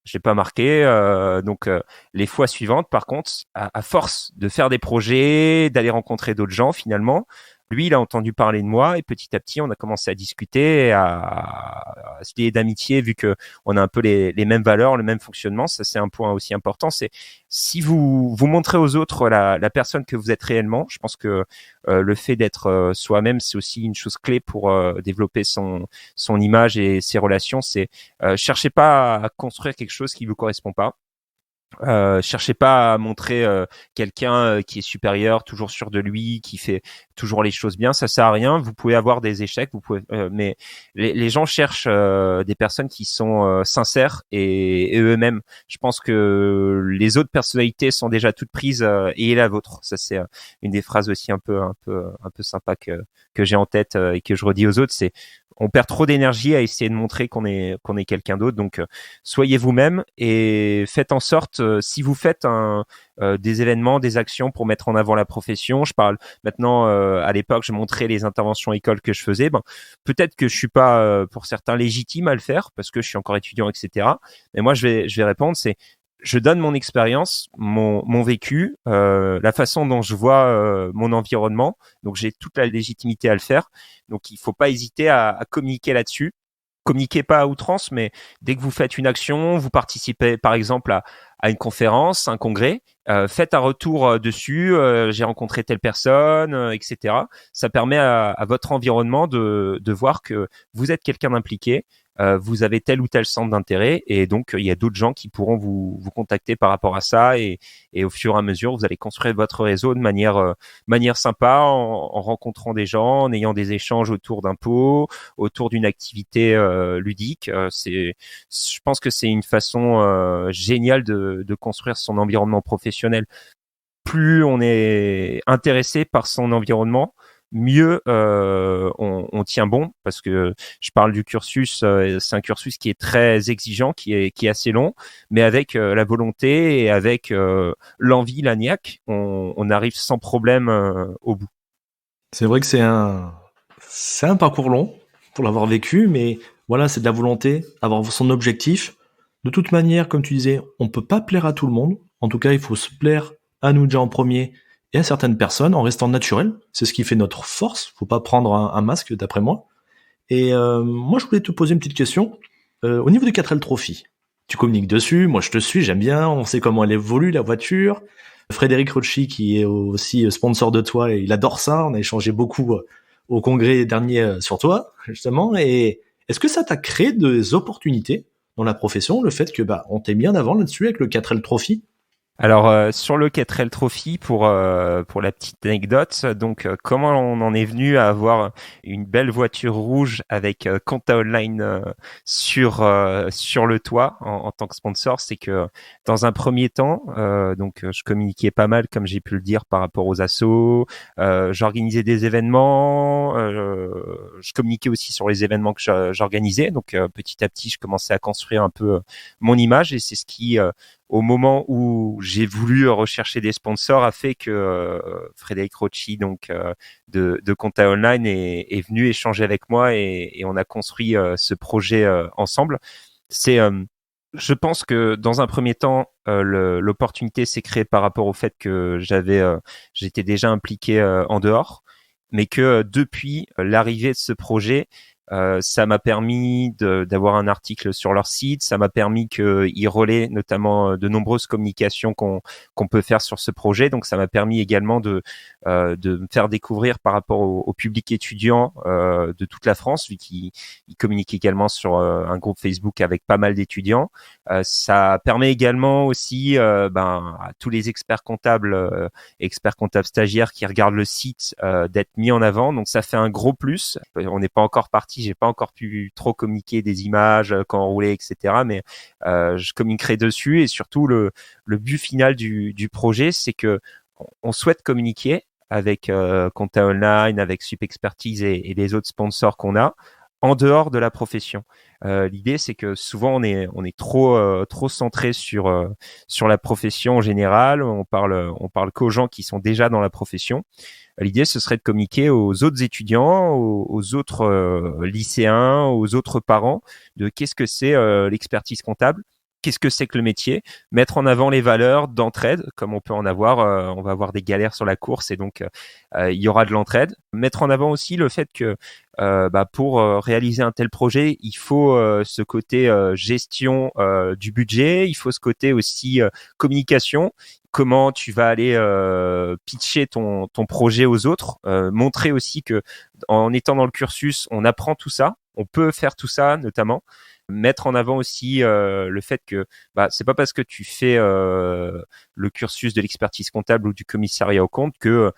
Je l'ai pas marqué. Donc, les fois suivantes, par contre, à force de faire des projets, d'aller rencontrer d'autres gens, finalement, lui, il a entendu parler de moi et petit à petit, on a commencé à discuter, à se lier d'amitié, vu que on a un peu les mêmes valeurs, le même fonctionnement. Ça, c'est un point aussi important. C'est si vous montrez aux autres la personne que vous êtes réellement. Je pense que le fait d'être soi-même, c'est aussi une chose clé pour développer son image et ses relations. C'est cherchez pas à construire quelque chose qui vous correspond pas. Cherchez pas à montrer quelqu'un qui est supérieur, toujours sûr de lui, qui fait toujours les choses bien. Ça sert à rien. Vous pouvez avoir des échecs, mais les gens cherchent des personnes qui sont sincères et eux-mêmes. Je pense que les autres personnalités sont déjà toutes prises et la vôtre. Ça, c'est une des phrases aussi un peu sympa que j'ai en tête et que je redis aux autres. C'est on perd trop d'énergie à essayer de montrer qu'on est quelqu'un d'autre. Donc, soyez vous-même et faites en sorte, si vous faites des événements, des actions pour mettre en avant la profession. Je parle maintenant, à l'époque, je montrais les interventions écoles que je faisais. Ben, peut-être que je suis pas, pour certains, légitime à le faire parce que je suis encore étudiant, etc. Mais moi, je vais répondre, c'est je donne mon expérience, mon vécu, la façon dont je vois mon environnement. Donc, j'ai toute la légitimité à le faire. Donc, il faut pas hésiter à communiquer là-dessus. Communiquez pas à outrance, mais dès que vous faites une action, vous participez par exemple à une conférence, un congrès, faites un retour dessus. J'ai rencontré telle personne, etc. Ça permet à votre environnement de voir que vous êtes quelqu'un d'impliqué. Vous avez tel ou tel centre d'intérêt et donc il y a d'autres gens qui pourront vous contacter par rapport à ça et au fur et à mesure vous allez construire votre réseau de manière sympa en rencontrant des gens, en ayant des échanges autour d'un pot, autour d'une activité ludique. Je pense que c'est une façon géniale de construire son environnement professionnel. Plus on est intéressé par son environnement, mieux on tient bon, parce que je parle du cursus, c'est un cursus qui est très exigeant, qui est assez long, mais avec la volonté et avec l'envie, la niaque, on arrive sans problème au bout. C'est vrai que c'est un parcours long pour l'avoir vécu, mais voilà, c'est de la volonté, avoir son objectif. De toute manière, comme tu disais, on peut pas plaire à tout le monde. En tout cas, il faut se plaire à nous déjà en premier et à certaines personnes en restant naturel. C'est ce qui fait notre force. Faut pas prendre un masque, d'après moi. Et moi, je voulais te poser une petite question. Au niveau du 4L Trophy, tu communiques dessus, moi je te suis, j'aime bien, on sait comment elle évolue, la voiture. Frédéric Rocci, qui est aussi sponsor de toi, il adore ça, on a échangé beaucoup au congrès dernier sur toi, justement. Et est-ce que ça t'a créé des opportunités dans la profession, le fait que on t'ait mis en avant là-dessus avec le 4L Trophy? Alors sur le 4L Trophy pour la petite anecdote, donc comment on en est venu à avoir une belle voiture rouge avec Compta Online sur le toit en tant que sponsor, c'est que dans un premier temps, donc je communiquais pas mal comme j'ai pu le dire par rapport aux assos, j'organisais des événements, je communiquais aussi sur les événements que j'organisais, donc petit à petit je commençais à construire un peu mon image et c'est ce qui au moment où j'ai voulu rechercher des sponsors a fait que Frédéric Rocci, donc de Compta Online, est venu échanger avec moi et on a construit ce projet ensemble. Je pense que dans un premier temps, l'opportunité s'est créée par rapport au fait que j'étais déjà impliqué en dehors. mais que depuis l'arrivée de ce projet, ça m'a permis d'avoir un article sur leur site, ça m'a permis qu'ils relaient notamment de nombreuses communications qu'on peut faire sur ce projet. Donc ça m'a permis également de me faire découvrir par rapport au public étudiant de toute la France, vu qu'ils communiquent également sur un groupe Facebook avec pas mal d'étudiants. Ça permet également aussi à tous les experts comptables stagiaires qui regardent le site d'être mis en avant. Donc ça fait un gros plus. On n'est pas encore parti, j'ai pas encore pu trop communiquer des images quand on roulait, etc. Mais je communiquerai dessus, et surtout le but final du projet, c'est que on souhaite communiquer avec Compta Online, avec Sup Expertise et les autres sponsors qu'on a en dehors de la profession. L'idée, c'est que souvent on est trop centré sur la profession en général. On parle qu'aux gens qui sont déjà dans la profession. L'idée, ce serait de communiquer aux autres étudiants, aux autres lycéens, aux autres parents, de qu'est-ce que c'est l'expertise comptable, qu'est-ce que c'est que le métier, mettre en avant les valeurs d'entraide, comme on peut en avoir. On va avoir des galères sur la course, et donc il y aura de l'entraide. Mettre en avant aussi le fait que pour réaliser un tel projet, il faut ce côté gestion du budget, il faut ce côté aussi communication. Comment tu vas aller pitcher ton projet aux autres, montrer aussi que en étant dans le cursus, on apprend tout ça, on peut faire tout ça, notamment mettre en avant aussi le fait que c'est pas parce que tu fais le cursus de l'expertise comptable ou du commissariat aux comptes que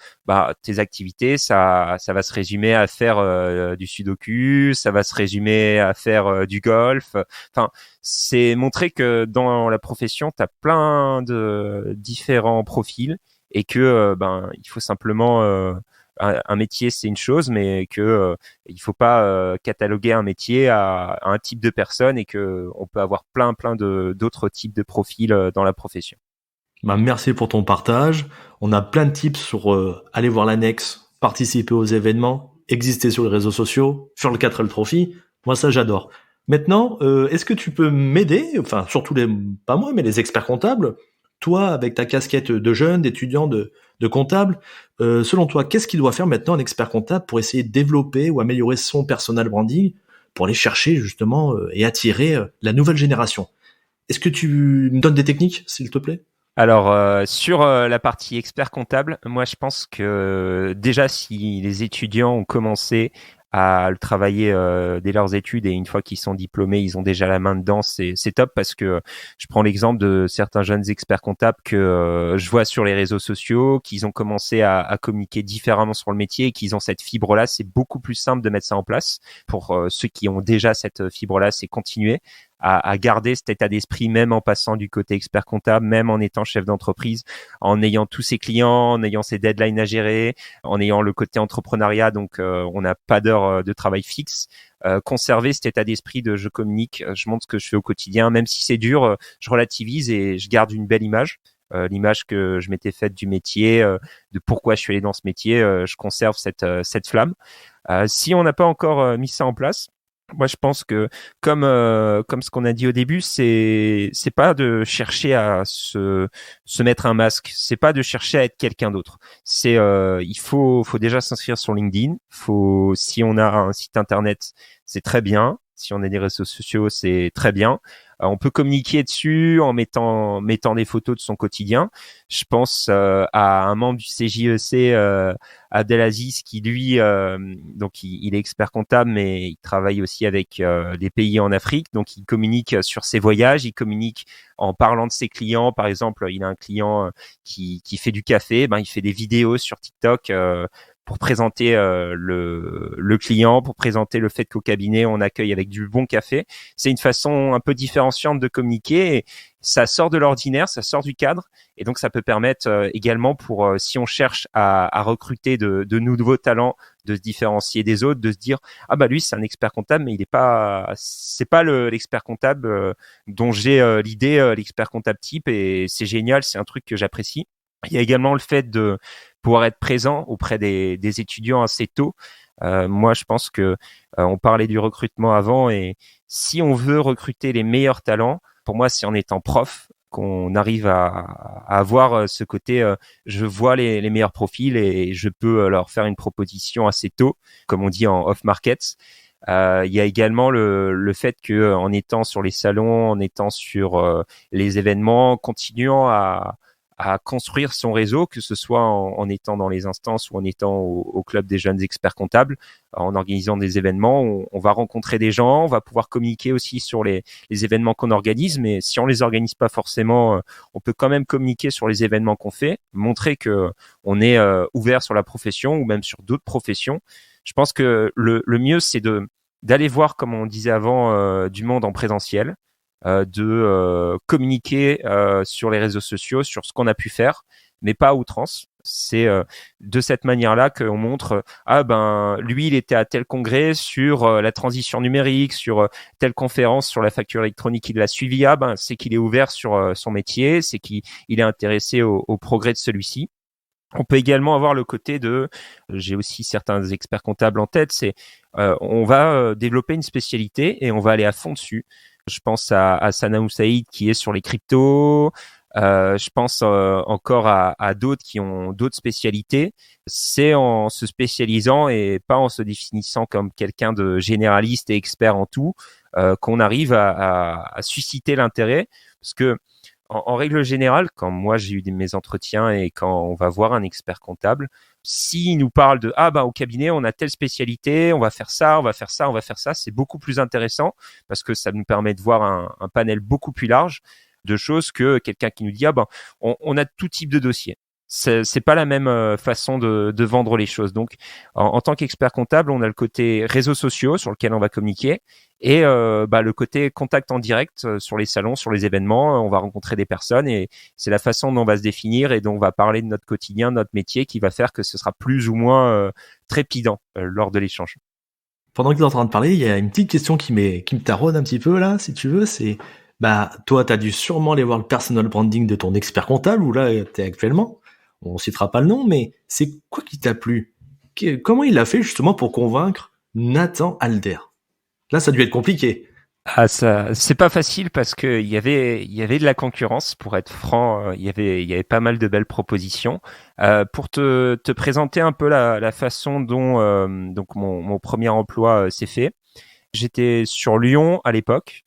tes activités ça va se résumer à faire du sudoku, ça va se résumer à faire du golf. Enfin, c'est montrer que dans la profession, tu as plein de différents profils, et que il faut simplement un métier, c'est une chose, mais que il faut pas cataloguer un métier à un type de personne, et que on peut avoir plein d'autres types de profils dans la profession. Merci pour ton partage. On a plein de tips sur aller voir l'annexe, participer aux événements, exister sur les réseaux sociaux, faire le 4L Trophy. Moi, ça, j'adore. Maintenant, est-ce que tu peux m'aider, enfin, surtout pas moi, mais les experts comptables, toi, avec ta casquette de jeune, d'étudiant, de comptable, selon toi, qu'est-ce qu'il doit faire maintenant un expert comptable pour essayer de développer ou améliorer son personal branding, pour aller chercher justement et attirer la nouvelle génération? Est-ce que tu me donnes des techniques, s'il te plaît? Alors sur la partie expert comptable, moi je pense que déjà si les étudiants ont commencé à le travailler dès leurs études, et une fois qu'ils sont diplômés, ils ont déjà la main dedans, c'est top, parce que je prends l'exemple de certains jeunes experts comptables que je vois sur les réseaux sociaux, qu'ils ont commencé à communiquer différemment sur le métier, et qu'ils ont cette fibre-là. C'est beaucoup plus simple de mettre ça en place. Pour ceux qui ont déjà cette fibre-là, c'est continuer à garder cet état d'esprit, même en passant du côté expert comptable, même en étant chef d'entreprise, en ayant tous ses clients, en ayant ses deadlines à gérer, en ayant le côté entrepreneuriat, donc on n'a pas d'heure de travail fixe. Conserver cet état d'esprit de je communique, je montre ce que je fais au quotidien, même si c'est dur, je relativise et je garde une belle image. L'image que je m'étais faite du métier, de pourquoi je suis allé dans ce métier, je conserve cette flamme. Si on n'a pas encore mis ça en place, moi, je pense que comme ce qu'on a dit au début, c'est pas de chercher à se mettre un masque, c'est pas de chercher à être quelqu'un d'autre. C'est il faut déjà s'inscrire sur LinkedIn. Si on a un site internet, c'est très bien. Si on a des réseaux sociaux, c'est très bien. On peut communiquer dessus en mettant des photos de son quotidien. Je pense à un membre du CJEC, Abdelaziz, qui lui, donc il est expert comptable, mais il travaille aussi avec des pays en Afrique. Donc il communique sur ses voyages, il communique en parlant de ses clients. Par exemple, il a un client qui fait du café, il fait des vidéos sur TikTok pour présenter le client, pour présenter le fait qu'au cabinet on accueille avec du bon café. C'est une façon un peu différenciante de communiquer, et ça sort de l'ordinaire, ça sort du cadre, et donc ça peut permettre également pour si on cherche à recruter de nouveaux talents, de se différencier des autres, de se dire lui c'est un expert comptable, mais c'est pas l'expert comptable dont j'ai l'idée, l'expert comptable type, et c'est génial, c'est un truc que j'apprécie. Il y a également le fait de pouvoir être présent auprès des étudiants assez tôt. Moi, je pense que on parlait du recrutement avant, et si on veut recruter les meilleurs talents, pour moi, c'est en étant prof qu'on arrive à avoir ce côté, je vois les meilleurs profils et je peux leur faire une proposition assez tôt, comme on dit en off-market. Il y a également le fait que en étant sur les salons, en étant sur les événements, continuant à construire son réseau, que ce soit en étant dans les instances ou en étant au club des jeunes experts comptables, en organisant des événements, on va rencontrer des gens, on va pouvoir communiquer aussi sur les événements qu'on organise, mais si on les organise pas forcément, on peut quand même communiquer sur les événements qu'on fait, montrer que on est ouvert sur la profession ou même sur d'autres professions. Je pense que le mieux, c'est d'aller voir, comme on disait avant, du monde en présentiel, de communiquer sur les réseaux sociaux, sur ce qu'on a pu faire, mais pas à outrance. C'est de cette manière-là qu'on montre ah ben lui il était à tel congrès sur la transition numérique, sur telle conférence sur la facture électronique, il l'a suivi. Ah ben c'est qu'il est ouvert sur son métier, c'est qu'il est intéressé au progrès de celui-ci. On peut également avoir le côté j'ai aussi certains experts comptables en tête, c'est on va développer une spécialité et on va aller à fond dessus. Je pense à Sana Moussaïd qui est sur les cryptos. Je pense encore à d'autres qui ont d'autres spécialités. C'est en se spécialisant et pas en se définissant comme quelqu'un de généraliste et expert en tout qu'on arrive à susciter l'intérêt. Parce que en règle générale, quand moi j'ai eu mes entretiens et quand on va voir un expert comptable, s'il nous parle de ah ben au cabinet on a telle spécialité, on va faire ça, on va faire ça, on va faire ça, c'est beaucoup plus intéressant parce que ça nous permet de voir un panel beaucoup plus large de choses que quelqu'un qui nous dit ah ben on a tout type de dossier. C'est pas la même façon de vendre les choses. Donc en tant qu'expert comptable, on a le côté réseaux sociaux sur lequel on va communiquer et le côté contact en direct sur les salons, sur les événements. On va rencontrer des personnes et c'est la façon dont on va se définir et dont on va parler de notre quotidien, de notre métier qui va faire que ce sera plus ou moins trépidant lors de l'échange. Pendant que tu es en train de parler, il y a une petite question qui me taraude un petit peu là, si tu veux, c'est toi, tu as dû sûrement aller voir le personal branding de ton expert comptable où là tu es actuellement. On citera pas le nom, mais c'est quoi qui t'a plu? Comment il a fait justement pour convaincre Nathan Alder? Là, ça a dû être compliqué. Ah ça, c'est pas facile parce que il y avait de la concurrence pour être franc, il y avait pas mal de belles propositions. Pour te présenter un peu la façon dont donc mon premier emploi s'est fait. J'étais sur Lyon à l'époque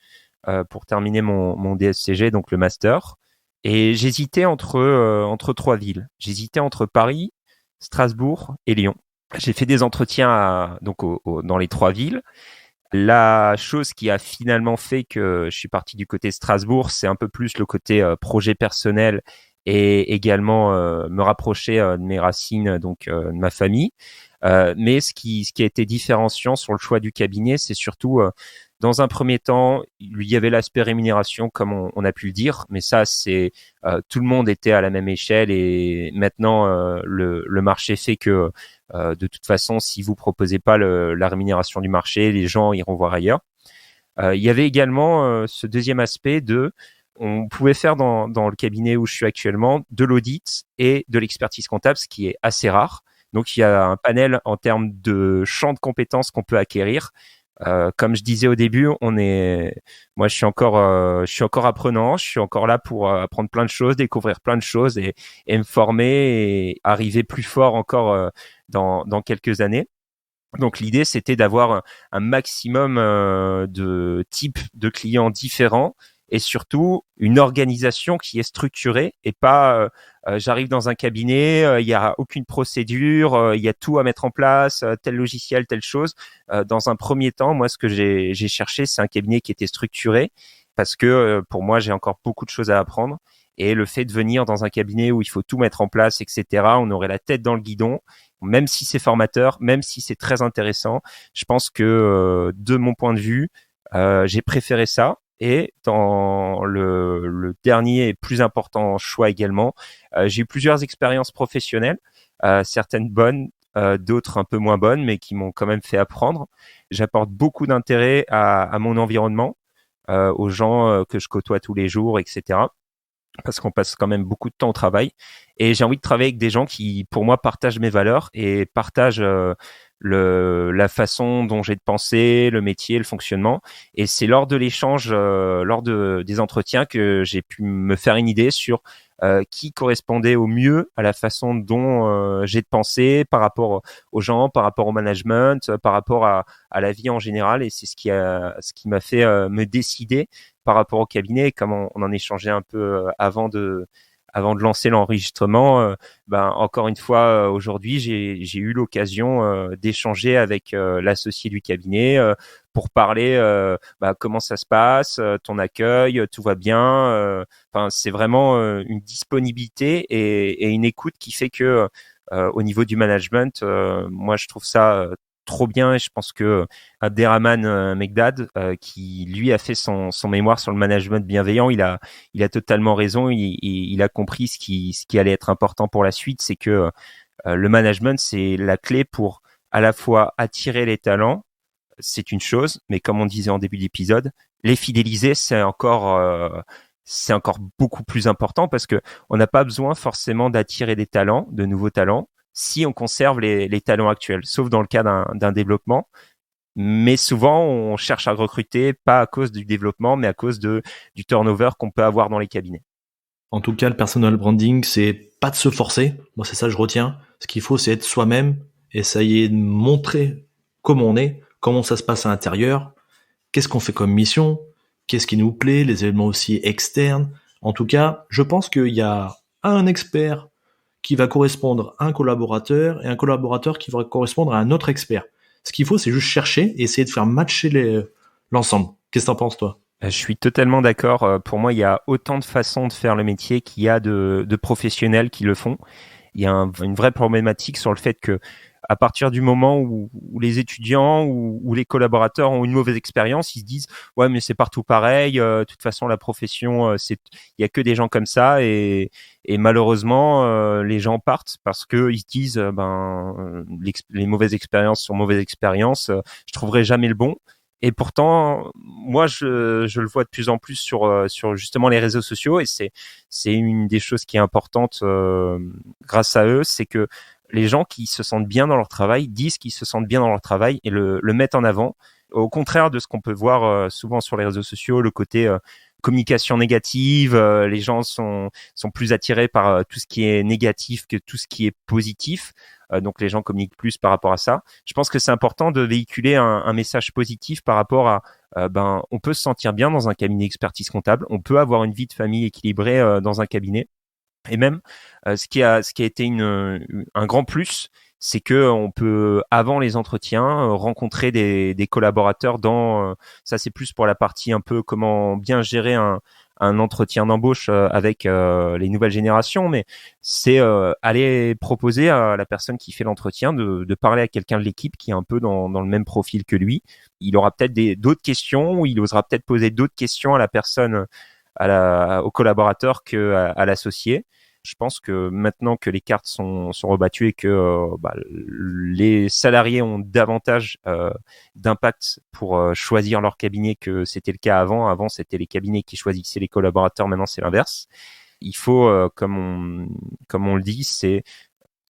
pour terminer mon DSCG donc le master et j'hésitais entre trois villes. J'hésitais entre Paris, Strasbourg et Lyon. J'ai fait des entretiens dans les trois villes. La chose qui a finalement fait que je suis parti du côté Strasbourg, c'est un peu plus le côté projet personnel et également me rapprocher de mes racines, donc de ma famille. Mais ce qui a été différenciant sur le choix du cabinet, c'est surtout dans un premier temps, il y avait l'aspect rémunération, comme on a pu le dire, mais ça, c'est tout le monde était à la même échelle et maintenant le marché fait que de toute façon, si vous proposez pas la rémunération du marché, les gens iront voir ailleurs. Il y avait également ce deuxième aspect on pouvait faire dans le cabinet où je suis actuellement de l'audit et de l'expertise comptable, ce qui est assez rare. Donc, il y a un panel en termes de champ de compétences qu'on peut acquérir. Comme je disais au début, moi, je suis encore apprenant. Je suis encore là pour apprendre plein de choses, découvrir plein de choses et me former et arriver plus fort encore dans quelques années. Donc l'idée, c'était d'avoir un maximum de types de clients différents et surtout une organisation qui est structurée et pas j'arrive dans un cabinet, il y a aucune procédure, il y a tout à mettre en place, tel logiciel, telle chose. Dans un premier temps, moi, ce que j'ai cherché, c'est un cabinet qui était structuré parce que pour moi, j'ai encore beaucoup de choses à apprendre. Et le fait de venir dans un cabinet où il faut tout mettre en place, etc., on aurait la tête dans le guidon, même si c'est formateur, même si c'est très intéressant. Je pense que de mon point de vue, j'ai préféré ça. Et dans le dernier et plus important choix également, j'ai eu plusieurs expériences professionnelles, certaines bonnes, d'autres un peu moins bonnes, mais qui m'ont quand même fait apprendre. J'apporte beaucoup d'intérêt à mon environnement, aux gens que je côtoie tous les jours, etc. parce qu'on passe quand même beaucoup de temps au travail. Et j'ai envie de travailler avec des gens qui, pour moi, partagent mes valeurs et partagent la façon dont j'ai de penser, le métier, le fonctionnement. Et c'est lors de l'échange, des entretiens, que j'ai pu me faire une idée sur qui correspondait au mieux à la façon dont j'ai de penser par rapport aux gens, par rapport au management, par rapport à la vie en général. Et c'est ce qui m'a fait me décider par rapport au cabinet. Comme on en échangeait un peu avant de lancer l'enregistrement, encore une fois, aujourd'hui, j'ai eu l'occasion d'échanger avec l'associé du cabinet pour parler comment ça se passe, ton accueil, tout va bien. C'est vraiment une disponibilité et une écoute qui fait que au niveau du management, moi je trouve ça trop bien, et je pense que Abderrahman Megdad, qui lui a fait son mémoire sur le management bienveillant, il a totalement raison. Il a compris ce qui allait être important pour la suite, c'est que le management, c'est la clé pour à la fois attirer les talents, c'est une chose, mais comme on disait en début d'épisode, les fidéliser, c'est encore beaucoup plus important, parce que on n'a pas besoin forcément d'attirer des talents, de nouveaux talents, si on conserve les talents actuels, sauf dans le cas d'un développement. Mais souvent, on cherche à recruter pas à cause du développement, mais à cause du turnover qu'on peut avoir dans les cabinets. En tout cas, le personal branding, c'est pas de se forcer. Moi, c'est ça que je retiens. Ce qu'il faut, c'est être soi-même, essayer de montrer comment on est, comment ça se passe à l'intérieur, qu'est-ce qu'on fait comme mission, qu'est-ce qui nous plaît, les éléments aussi externes. En tout cas, je pense qu'il y a un expert qui va correspondre à un collaborateur et un collaborateur qui va correspondre à un autre expert. Ce qu'il faut, c'est juste chercher et essayer de faire matcher l'ensemble. Qu'est-ce que t'en penses, toi? Je suis totalement d'accord. Pour moi, il y a autant de façons de faire le métier qu'il y a de professionnels qui le font. Il y a une vraie problématique sur le fait que, à partir du moment où les étudiants ou les collaborateurs ont une mauvaise expérience, ils se disent ouais, mais c'est partout pareil. De toute façon, la profession, il y a que des gens comme ça, et malheureusement, les gens partent parce que ils se disent les mauvaises expériences sont mauvaises expériences. Je trouverai jamais le bon. Et pourtant, moi, je le vois de plus en plus sur justement les réseaux sociaux, et c'est une des choses qui est importante grâce à eux, c'est que les gens qui se sentent bien dans leur travail disent qu'ils se sentent bien dans leur travail et le mettent en avant. Au contraire de ce qu'on peut voir souvent sur les réseaux sociaux, le côté communication négative, les gens sont plus attirés par tout ce qui est négatif que tout ce qui est positif. Donc les gens communiquent plus par rapport à ça. Je pense que c'est important de véhiculer un message positif par rapport à on peut se sentir bien dans un cabinet expertise comptable, on peut avoir une vie de famille équilibrée dans un cabinet. Et même ce qui a été un grand plus, c'est que on peut, avant les entretiens, rencontrer des collaborateurs ça c'est plus pour la partie un peu comment bien gérer un entretien d'embauche avec les nouvelles générations, mais c'est aller proposer à la personne qui fait l'entretien de parler à quelqu'un de l'équipe qui est un peu dans le même profil que lui. Il aura peut-être d'autres questions, ou il osera peut-être poser d'autres questions à la personne, au collaborateur à l'associé. Je pense que maintenant que les cartes sont rebattues et que les salariés ont davantage d'impact pour choisir leur cabinet que c'était le cas avant. Avant, c'était les cabinets qui choisissaient les collaborateurs. Maintenant, c'est l'inverse. Il faut, comme on le dit, c'est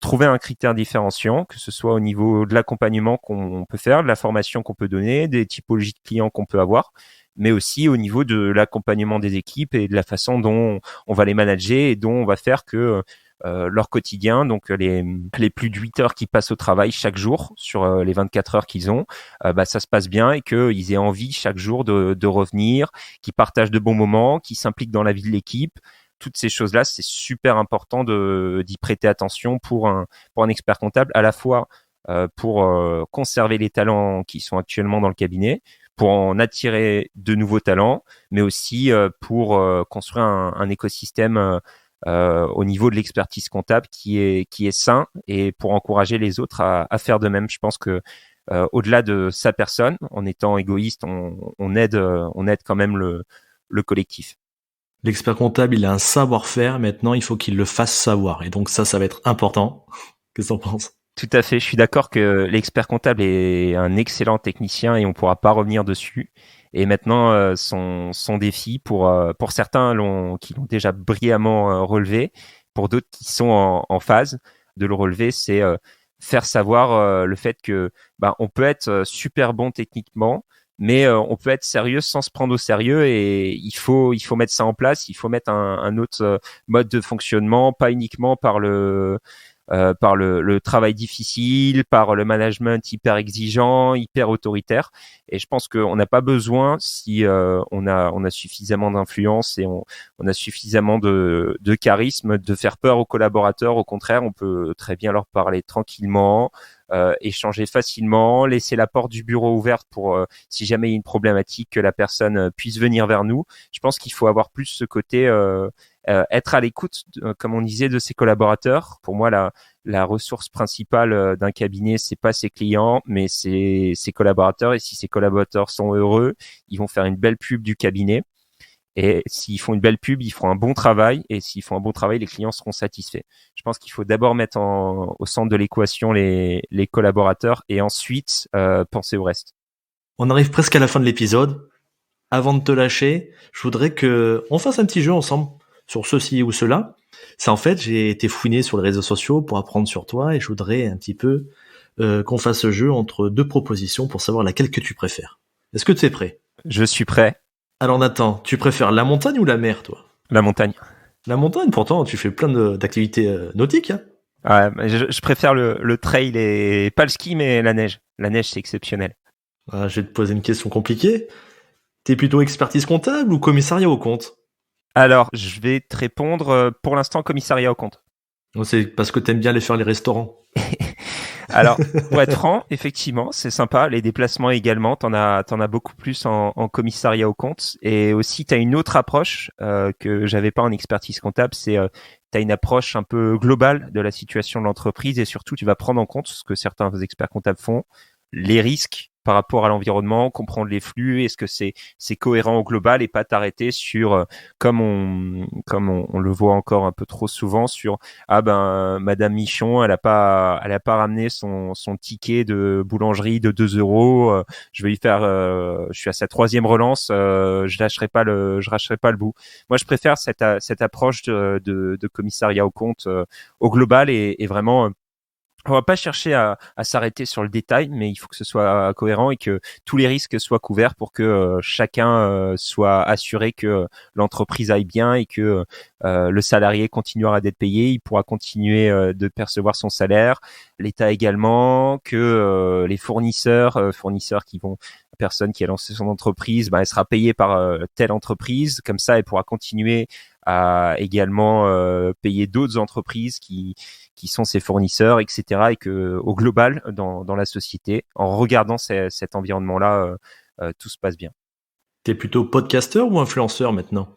trouver un critère différenciant, que ce soit au niveau de l'accompagnement qu'on peut faire, de la formation qu'on peut donner, des typologies de clients qu'on peut avoir, mais aussi au niveau de l'accompagnement des équipes et de la façon dont on va les manager et dont on va faire que leur quotidien, donc les plus de 8 heures qu'ils passent au travail chaque jour sur les 24 heures qu'ils ont, ça se passe bien, et qu'ils aient envie chaque jour de revenir, qu'ils partagent de bons moments, qu'ils s'impliquent dans la vie de l'équipe. Toutes ces choses-là, c'est super important d'y prêter attention pour un expert comptable, à la fois pour conserver les talents qui sont actuellement dans le cabinet, pour en attirer de nouveaux talents, mais aussi pour construire un écosystème au niveau de l'expertise comptable qui est sain, et pour encourager les autres à faire de même. Je pense que au-delà de sa personne, en étant égoïste, on aide quand même le collectif. L'expert comptable, il a un savoir-faire. Maintenant, il faut qu'il le fasse savoir. Et donc ça va être important. Qu'est-ce que t'en penses? Tout à fait. Je suis d'accord que l'expert comptable est un excellent technicien et on pourra pas revenir dessus. Et maintenant, son défi pour certains qui l'ont déjà brillamment relevé, pour d'autres qui sont en phase de le relever, c'est faire savoir le fait que on peut être super bon techniquement, mais on peut être sérieux sans se prendre au sérieux, et il faut mettre ça en place. Il faut mettre un autre mode de fonctionnement, pas uniquement par le travail difficile, par le management hyper exigeant, hyper autoritaire. Et je pense qu'on n'a pas besoin, si on a suffisamment d'influence et on a suffisamment de charisme, de faire peur aux collaborateurs. Au contraire, on peut très bien leur parler tranquillement, échanger facilement, laisser la porte du bureau ouverte pour, si jamais il y a une problématique, que la personne puisse venir vers nous. Je pense qu'il faut avoir plus ce côté être à l'écoute, comme on disait, de ses collaborateurs. Pour moi, la ressource principale d'un cabinet, c'est pas ses clients, mais c'est ses collaborateurs. Et si ses collaborateurs sont heureux, ils vont faire une belle pub du cabinet. Et s'ils font une belle pub, ils feront un bon travail. Et s'ils font un bon travail, les clients seront satisfaits. Je pense qu'il faut d'abord mettre au centre de l'équation les collaborateurs, et ensuite penser au reste. On arrive presque à la fin de l'épisode. Avant de te lâcher, je voudrais que on fasse un petit jeu ensemble sur ceci ou cela. C'est en fait, j'ai été fouiné sur les réseaux sociaux pour apprendre sur toi, et je voudrais un petit peu qu'on fasse ce jeu entre deux propositions pour savoir laquelle que tu préfères. Est-ce que tu es prêt? Je suis prêt. Alors Nathan, tu préfères la montagne ou la mer, toi? La montagne. La montagne, pourtant, tu fais plein d'activités nautiques, hein. Ouais, mais je préfère le trail, et pas le ski, mais la neige. La neige, c'est exceptionnel. Ah, je vais te poser une question compliquée. T'es plutôt expertise comptable ou commissariat au compte? Alors, je vais te répondre pour l'instant commissariat au compte. C'est parce que t'aimes bien aller faire les restaurants. Alors, pour être franc, effectivement, c'est sympa. Les déplacements également, t'en as beaucoup plus en commissariat au compte. Et aussi, t'as une autre approche que j'avais pas en expertise comptable. C'est t'as une approche un peu globale de la situation de l'entreprise, et surtout, tu vas prendre en compte ce que certains experts comptables font, les risques par rapport à l'environnement, comprendre les flux, est-ce que c'est cohérent au global, et pas t'arrêter sur comme on le voit encore un peu trop souvent sur Madame Michon, elle a pas ramené son ticket de boulangerie de 2 €, je vais lui faire je suis à sa 3e relance, je lâcherai pas le bout. Moi, je préfère cette approche de commissariat au compte au global, et vraiment on va pas chercher à s'arrêter sur le détail, mais il faut que ce soit cohérent et que tous les risques soient couverts pour que chacun soit assuré que l'entreprise aille bien, et que le salarié continuera d'être payé, il pourra continuer de percevoir son salaire, l'État également, que les fournisseurs qui vont, la personne qui a lancé son entreprise, elle sera payée par telle entreprise, comme ça elle pourra continuer à également payer d'autres entreprises qui sont ses fournisseurs, etc. Et que au global, dans la société, en regardant cet environnement-là, tout se passe bien. T'es plutôt podcasteur ou influenceur maintenant?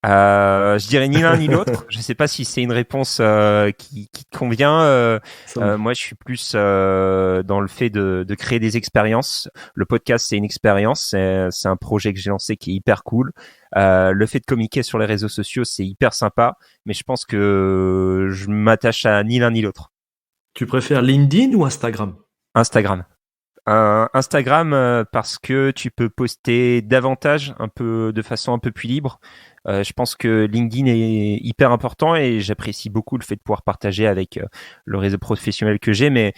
Je dirais ni l'un ni l'autre. Je sais pas si c'est une réponse qui te convient. Moi, je suis plus dans le fait de créer des expériences. Le podcast, c'est une expérience. C'est un projet que j'ai lancé qui est hyper cool. Le fait de communiquer sur les réseaux sociaux, c'est hyper sympa. Mais je pense que je m'attache à ni l'un ni l'autre. Tu préfères LinkedIn ou Instagram? Instagram. Instagram parce que tu peux poster davantage, de façon un peu plus libre. Je pense que LinkedIn est hyper important, et j'apprécie beaucoup le fait de pouvoir partager avec le réseau professionnel que j'ai, mais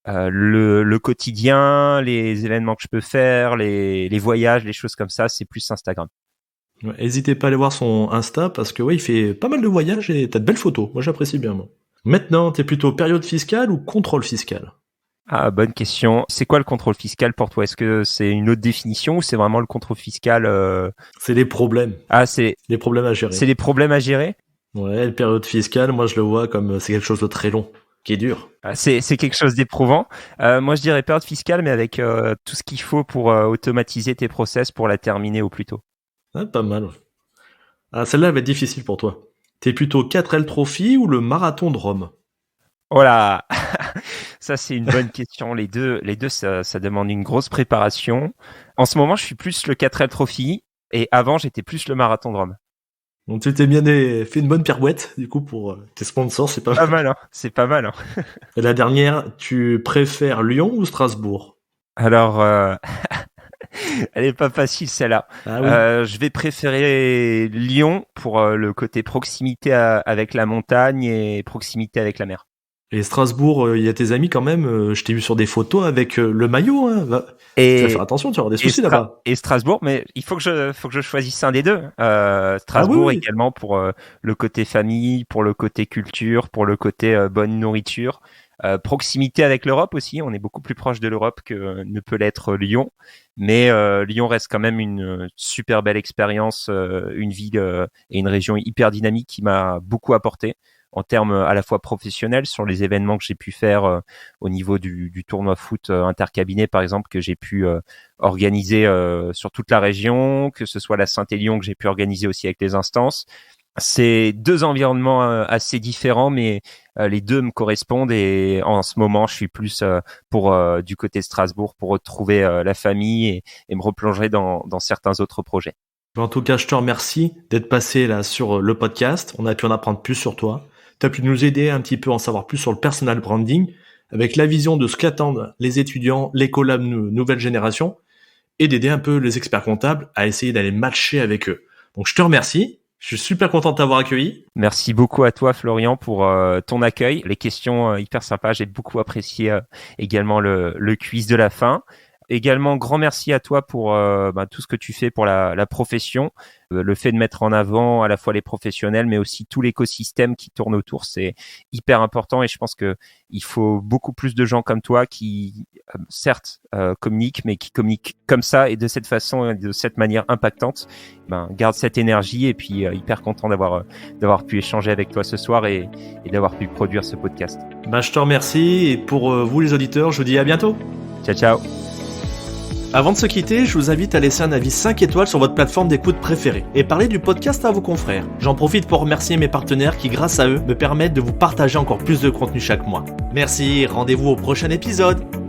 le quotidien, les événements que je peux faire, les voyages, les choses comme ça, c'est plus Instagram. Ouais, n'hésitez pas à aller voir son Insta, parce que il fait pas mal de voyages et t'as de belles photos. Moi, j'apprécie bien, moi. Maintenant, t'es plutôt période fiscale ou contrôle fiscal? Ah, bonne question. C'est quoi le contrôle fiscal pour toi? Est-ce que c'est une autre définition, ou c'est vraiment le contrôle fiscal C'est les problèmes. Ah, c'est les problèmes à gérer. C'est les problèmes à gérer? Ouais, le période fiscale, moi je le vois comme c'est quelque chose de très long, qui est dur. C'est quelque chose d'éprouvant. Moi, je dirais période fiscale, mais avec tout ce qu'il faut pour automatiser tes process pour la terminer au plus tôt. Ah, pas mal. Ah, celle-là va être difficile pour toi. T'es plutôt 4L Trophy ou le marathon de Rome? Voilà. Ça, c'est une bonne question. Les deux, ça demande une grosse préparation. En ce moment, je suis plus le 4L Trophy, et avant, j'étais plus le marathon de Rome. Donc tu t'es bien fait une bonne pirouette, du coup, pour tes sponsors, c'est pas Pas mal. mal, hein. C'est pas mal, hein. Et la dernière, tu préfères Lyon ou Strasbourg? Alors, Elle est pas facile celle-là. Ah oui. Je vais préférer Lyon pour le côté proximité avec la montagne et proximité avec la mer. Et Strasbourg, il y a tes amis quand même. Je t'ai vu sur des photos avec le maillot. Hein. Tu vas faire attention, tu vas avoir des soucis là-bas. Et Strasbourg, mais il faut que je choisisse un des deux. Ah oui, Strasbourg oui. également pour le côté famille, pour le côté culture, pour le côté bonne nourriture. Proximité avec l'Europe aussi, on est beaucoup plus proche de l'Europe que ne peut l'être Lyon, mais Lyon reste quand même une super belle expérience, une ville et une région hyper dynamique qui m'a beaucoup apporté en termes à la fois professionnels sur les événements que j'ai pu faire au niveau du tournoi foot intercabinet par exemple que j'ai pu organiser sur toute la région, que ce soit la Saint-Élion que j'ai pu organiser aussi avec les instances. C'est deux environnements assez différents, mais les deux me correspondent et en ce moment, je suis plus pour du côté Strasbourg pour retrouver la famille et me replonger dans certains autres projets. En tout cas, je te remercie d'être passé là sur le podcast. On a pu en apprendre plus sur toi. Tu as pu nous aider un petit peu à en savoir plus sur le personal branding avec la vision de ce qu'attendent les étudiants, les collabs nouvelle génération et d'aider un peu les experts comptables à essayer d'aller matcher avec eux. Donc, je te remercie. Je suis super content de t'avoir accueilli. Merci beaucoup à toi, Florian, pour ton accueil. Les questions hyper sympas. J'ai beaucoup apprécié également le quiz de la fin. Également, grand merci à toi pour tout ce que tu fais pour la profession. Le fait de mettre en avant à la fois les professionnels, mais aussi tout l'écosystème qui tourne autour, c'est hyper important. Et je pense que il faut beaucoup plus de gens comme toi qui, certes, communiquent, mais qui communiquent comme ça et de cette façon, et de cette manière impactante. Garde cette énergie et puis hyper content d'avoir pu échanger avec toi ce soir et d'avoir pu produire ce podcast. Je te remercie et pour vous les auditeurs, je vous dis à bientôt. Ciao, ciao. Avant de se quitter, je vous invite à laisser un avis 5 étoiles sur votre plateforme d'écoute préférée et parler du podcast à vos confrères. J'en profite pour remercier mes partenaires qui, grâce à eux, me permettent de vous partager encore plus de contenu chaque mois. Merci, rendez-vous au prochain épisode.